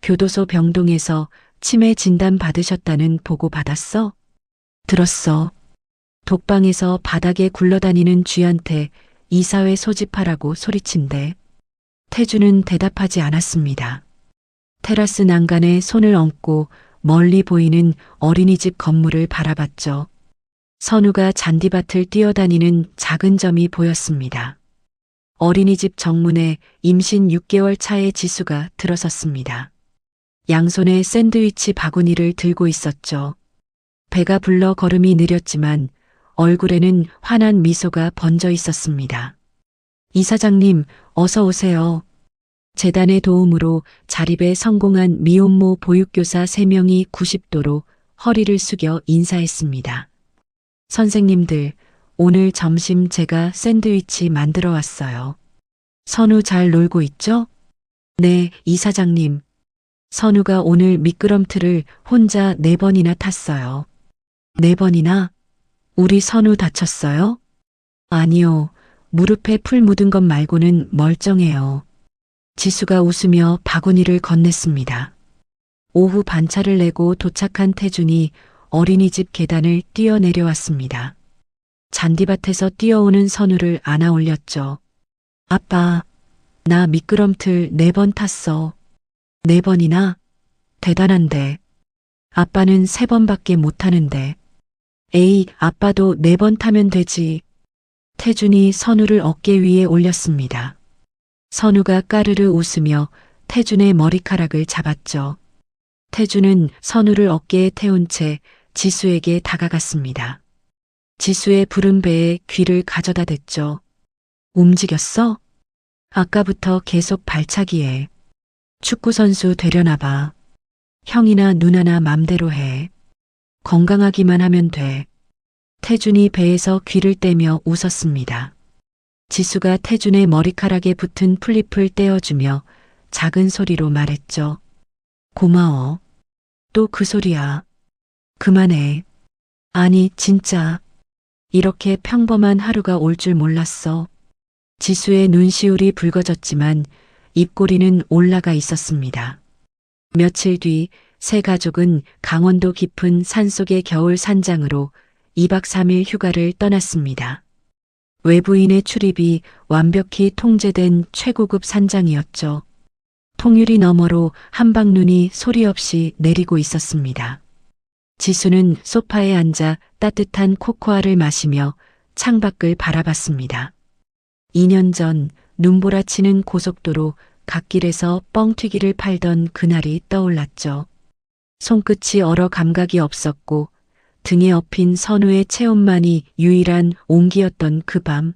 교도소 병동에서 치매 진단 받으셨다는 보고 받았어? 들었어. 독방에서 바닥에 굴러다니는 쥐한테 이사회 소집하라고 소리친대. 태준은 대답하지 않았습니다. 테라스 난간에 손을 얹고 멀리 보이는 어린이집 건물을 바라봤죠. 선우가 잔디밭을 뛰어다니는 작은 점이 보였습니다. 어린이집 정문에 임신 6개월 차의 지수가 들어섰습니다. 양손에 샌드위치 바구니를 들고 있었죠. 배가 불러 걸음이 느렸지만 얼굴에는 환한 미소가 번져 있었습니다. 이사장님, 어서 오세요. 재단의 도움으로 자립에 성공한 미혼모 보육교사 3명이 90도로 허리를 숙여 인사했습니다. 선생님들, 오늘 점심 제가 샌드위치 만들어 왔어요. 선우 잘 놀고 있죠? 네, 이사장님. 선우가 오늘 미끄럼틀을 혼자 4번이나 탔어요. 4번이나? 우리 선우 다쳤어요? 아니요. 무릎에 풀 묻은 것 말고는 멀쩡해요. 지수가 웃으며 바구니를 건넸습니다. 오후 반차를 내고 도착한 태준이 어린이집 계단을 뛰어내려왔습니다. 잔디밭에서 뛰어오는 선우를 안아 올렸죠. 아빠, 나 미끄럼틀 4번 탔어. 4번이나? 대단한데. 아빠는 3번밖에 못 타는데. 에이, 아빠도 4번 타면 되지. 태준이 선우를 어깨 위에 올렸습니다. 선우가 까르르 웃으며 태준의 머리카락을 잡았죠. 태준은 선우를 어깨에 태운 채 지수에게 다가갔습니다. 지수의 푸른 배에 귀를 가져다 댔죠. 움직였어? 아까부터 계속 발차기해. 축구선수 되려나 봐. 형이나 누나나 맘대로 해. 건강하기만 하면 돼. 태준이 배에서 귀를 떼며 웃었습니다. 지수가 태준의 머리카락에 붙은 풀잎을 떼어주며 작은 소리로 말했죠. 고마워. 또 그 소리야. 그만해. 아니, 진짜. 이렇게 평범한 하루가 올 줄 몰랐어. 지수의 눈시울이 붉어졌지만 입꼬리는 올라가 있었습니다. 며칠 뒤 세 가족은 강원도 깊은 산속의 겨울 산장으로 2박 3일 휴가를 떠났습니다. 외부인의 출입이 완벽히 통제된 최고급 산장이었죠. 통유리 너머로 한방눈이 소리 없이 내리고 있었습니다. 지수는 소파에 앉아 따뜻한 코코아를 마시며 창밖을 바라봤습니다. 2년 전 눈보라치는 고속도로 갓길에서 뻥튀기를 팔던 그날이 떠올랐죠. 손끝이 얼어 감각이 없었고 등에 엎인 선우의 체온만이 유일한 온기였던 그 밤.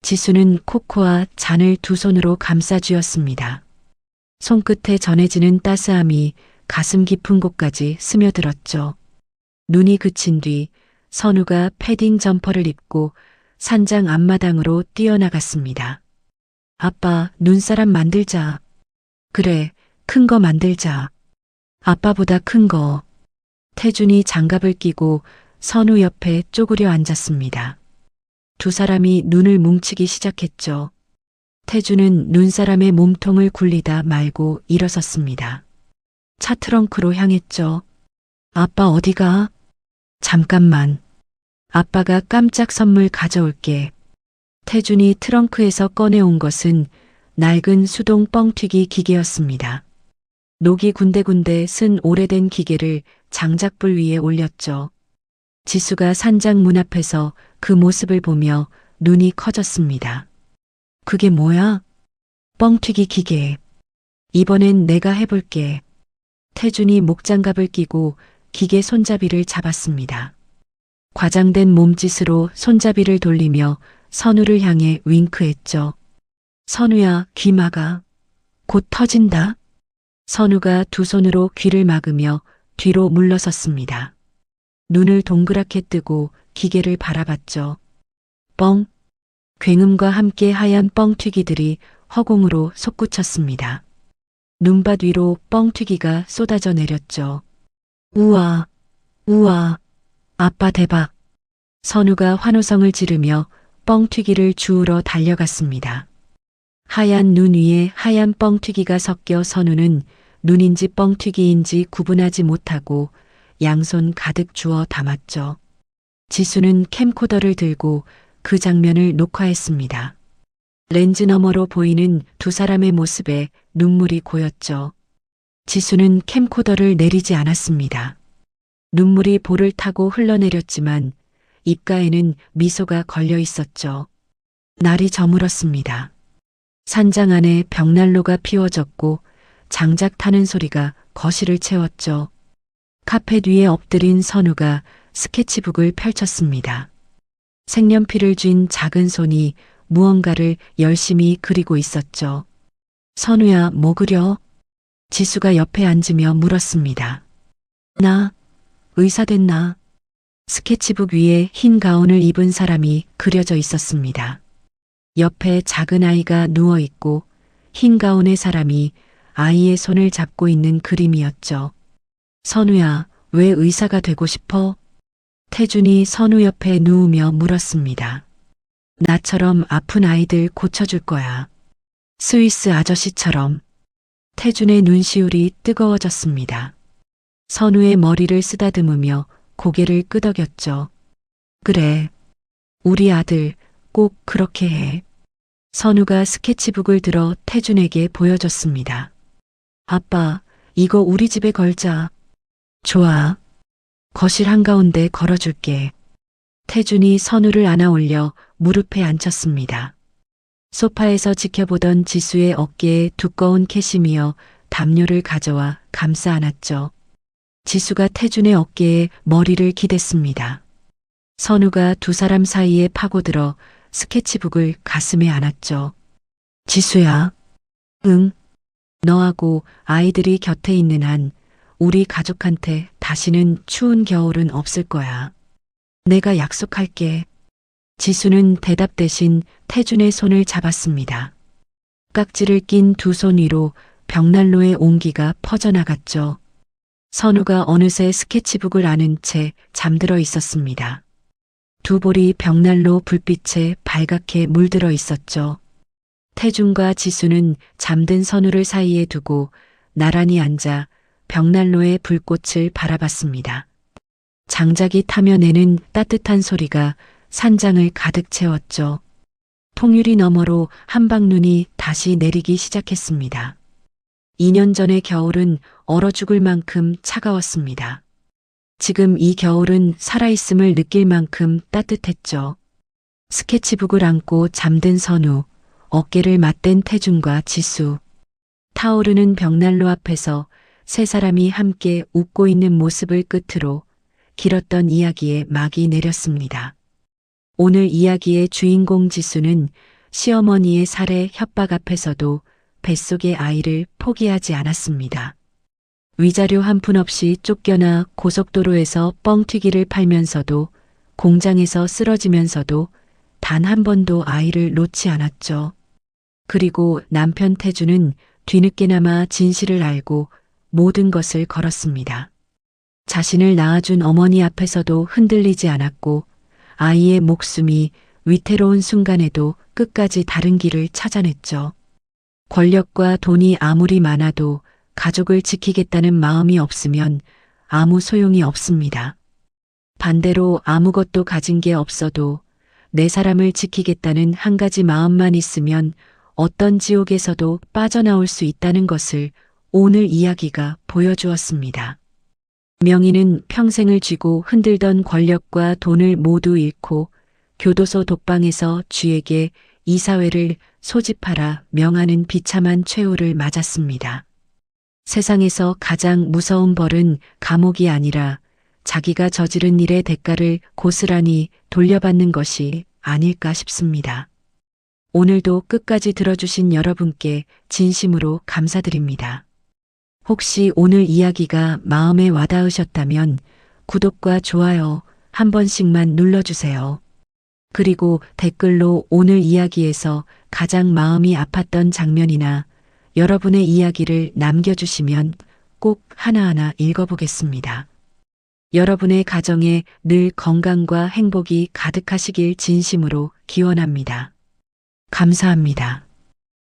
지수는 코코아 잔을 두 손으로 감싸 쥐었습니다. 손끝에 전해지는 따스함이 가슴 깊은 곳까지 스며들었죠. 눈이 그친 뒤 선우가 패딩 점퍼를 입고 산장 앞마당으로 뛰어나갔습니다. 아빠, 눈사람 만들자. 그래, 큰 거 만들자. 아빠보다 큰 거. 태준이 장갑을 끼고 선우 옆에 쪼그려 앉았습니다. 두 사람이 눈을 뭉치기 시작했죠. 태준은 눈사람의 몸통을 굴리다 말고 일어섰습니다. 차 트렁크로 향했죠. 아빠 어디가? 잠깐만. 아빠가 깜짝 선물 가져올게. 태준이 트렁크에서 꺼내온 것은 낡은 수동 뻥튀기 기계였습니다. 녹이 군데군데 쓴 오래된 기계를 장작불 위에 올렸죠. 지수가 산장 문 앞에서 그 모습을 보며 눈이 커졌습니다. 그게 뭐야? 뻥튀기 기계. 이번엔 내가 해볼게. 태준이 목장갑을 끼고 기계 손잡이를 잡았습니다. 과장된 몸짓으로 손잡이를 돌리며 선우를 향해 윙크했죠. 선우야, 귀 막아. 곧 터진다. 선우가 두 손으로 귀를 막으며 뒤로 물러섰습니다. 눈을 동그랗게 뜨고 기계를 바라봤죠. 뻥. 굉음과 함께 하얀 뻥튀기들이 허공으로 솟구쳤습니다. 눈밭 위로 뻥튀기가 쏟아져 내렸죠. 우와, 우와, 아빠 대박. 선우가 환호성을 지르며 뻥튀기를 주우러 달려갔습니다. 하얀 눈 위에 하얀 뻥튀기가 섞여 선우는 눈인지 뻥튀기인지 구분하지 못하고 양손 가득 주워 담았죠. 지수는 캠코더를 들고 그 장면을 녹화했습니다. 렌즈 너머로 보이는 두 사람의 모습에 눈물이 고였죠. 지수는 캠코더를 내리지 않았습니다. 눈물이 볼을 타고 흘러내렸지만 입가에는 미소가 걸려 있었죠. 날이 저물었습니다. 산장 안에 벽난로가 피워졌고 장작 타는 소리가 거실을 채웠죠. 카펫 위에 엎드린 선우가 스케치북을 펼쳤습니다. 색연필을 쥔 작은 손이 무언가를 열심히 그리고 있었죠. 선우야, 뭐 그려? 지수가 옆에 앉으며 물었습니다. 나 의사 됐나? 스케치북 위에 흰 가운을 입은 사람이 그려져 있었습니다. 옆에 작은 아이가 누워 있고 흰 가운의 사람이 아이의 손을 잡고 있는 그림이었죠. 선우야, 왜 의사가 되고 싶어? 태준이 선우 옆에 누우며 물었습니다. 나처럼 아픈 아이들 고쳐줄 거야. 스위스 아저씨처럼. 태준의 눈시울이 뜨거워졌습니다. 선우의 머리를 쓰다듬으며 고개를 끄덕였죠. 그래. 우리 아들 꼭 그렇게 해. 선우가 스케치북을 들어 태준에게 보여줬습니다. 아빠, 이거 우리 집에 걸자. 좋아. 거실 한가운데 걸어줄게. 태준이 선우를 안아 올려 무릎에 앉혔습니다. 소파에서 지켜보던 지수의 어깨에 두꺼운 캐시미어 담요를 가져와 감싸 안았죠. 지수가 태준의 어깨에 머리를 기댔습니다. 선우가 두 사람 사이에 파고들어 스케치북을 가슴에 안았죠. 지수야. 응. 너하고 아이들이 곁에 있는 한 우리 가족한테 다시는 추운 겨울은 없을 거야. 내가 약속할게. 지수는 대답 대신 태준의 손을 잡았습니다. 깍지를 낀 두 손 위로 벽난로의 온기가 퍼져나갔죠. 선우가 어느새 스케치북을 안은 채 잠들어 있었습니다. 두 볼이 벽난로 불빛에 발갛게 물들어 있었죠. 태준과 지수는 잠든 선우를 사이에 두고 나란히 앉아 벽난로의 불꽃을 바라봤습니다. 장작이 타며 내는 따뜻한 소리가 산장을 가득 채웠죠. 통유리 너머로 한방눈이 다시 내리기 시작했습니다. 2년 전의 겨울은 얼어 죽을 만큼 차가웠습니다. 지금 이 겨울은 살아있음을 느낄 만큼 따뜻했죠. 스케치북을 안고 잠든 선우, 어깨를 맞댄 태준과 지수. 타오르는 벽난로 앞에서 세 사람이 함께 웃고 있는 모습을 끝으로 길었던 이야기에 막이 내렸습니다. 오늘 이야기의 주인공 지수는 시어머니의 살해 협박 앞에서도 뱃속의 아이를 포기하지 않았습니다. 위자료 한 푼 없이 쫓겨나 고속도로에서 뻥튀기를 팔면서도 공장에서 쓰러지면서도 단 한 번도 아이를 놓지 않았죠. 그리고 남편 태주는 뒤늦게나마 진실을 알고 모든 것을 걸었습니다. 자신을 낳아준 어머니 앞에서도 흔들리지 않았고 아이의 목숨이 위태로운 순간에도 끝까지 다른 길을 찾아냈죠. 권력과 돈이 아무리 많아도 가족을 지키겠다는 마음이 없으면 아무 소용이 없습니다. 반대로 아무것도 가진 게 없어도 내 사람을 지키겠다는 한 가지 마음만 있으면 어떤 지옥에서도 빠져나올 수 있다는 것을 오늘 이야기가 보여주었습니다. 명희는 평생을 쥐고 흔들던 권력과 돈을 모두 잃고 교도소 독방에서 쥐에게 이사회를 소집하라 명하는 비참한 최후를 맞았습니다. 세상에서 가장 무서운 벌은 감옥이 아니라 자기가 저지른 일의 대가를 고스란히 돌려받는 것이 아닐까 싶습니다. 오늘도 끝까지 들어주신 여러분께 진심으로 감사드립니다. 혹시 오늘 이야기가 마음에 와닿으셨다면 구독과 좋아요 한 번씩만 눌러주세요. 그리고 댓글로 오늘 이야기에서 가장 마음이 아팠던 장면이나 여러분의 이야기를 남겨주시면 꼭 하나하나 읽어보겠습니다. 여러분의 가정에 늘 건강과 행복이 가득하시길 진심으로 기원합니다. 감사합니다.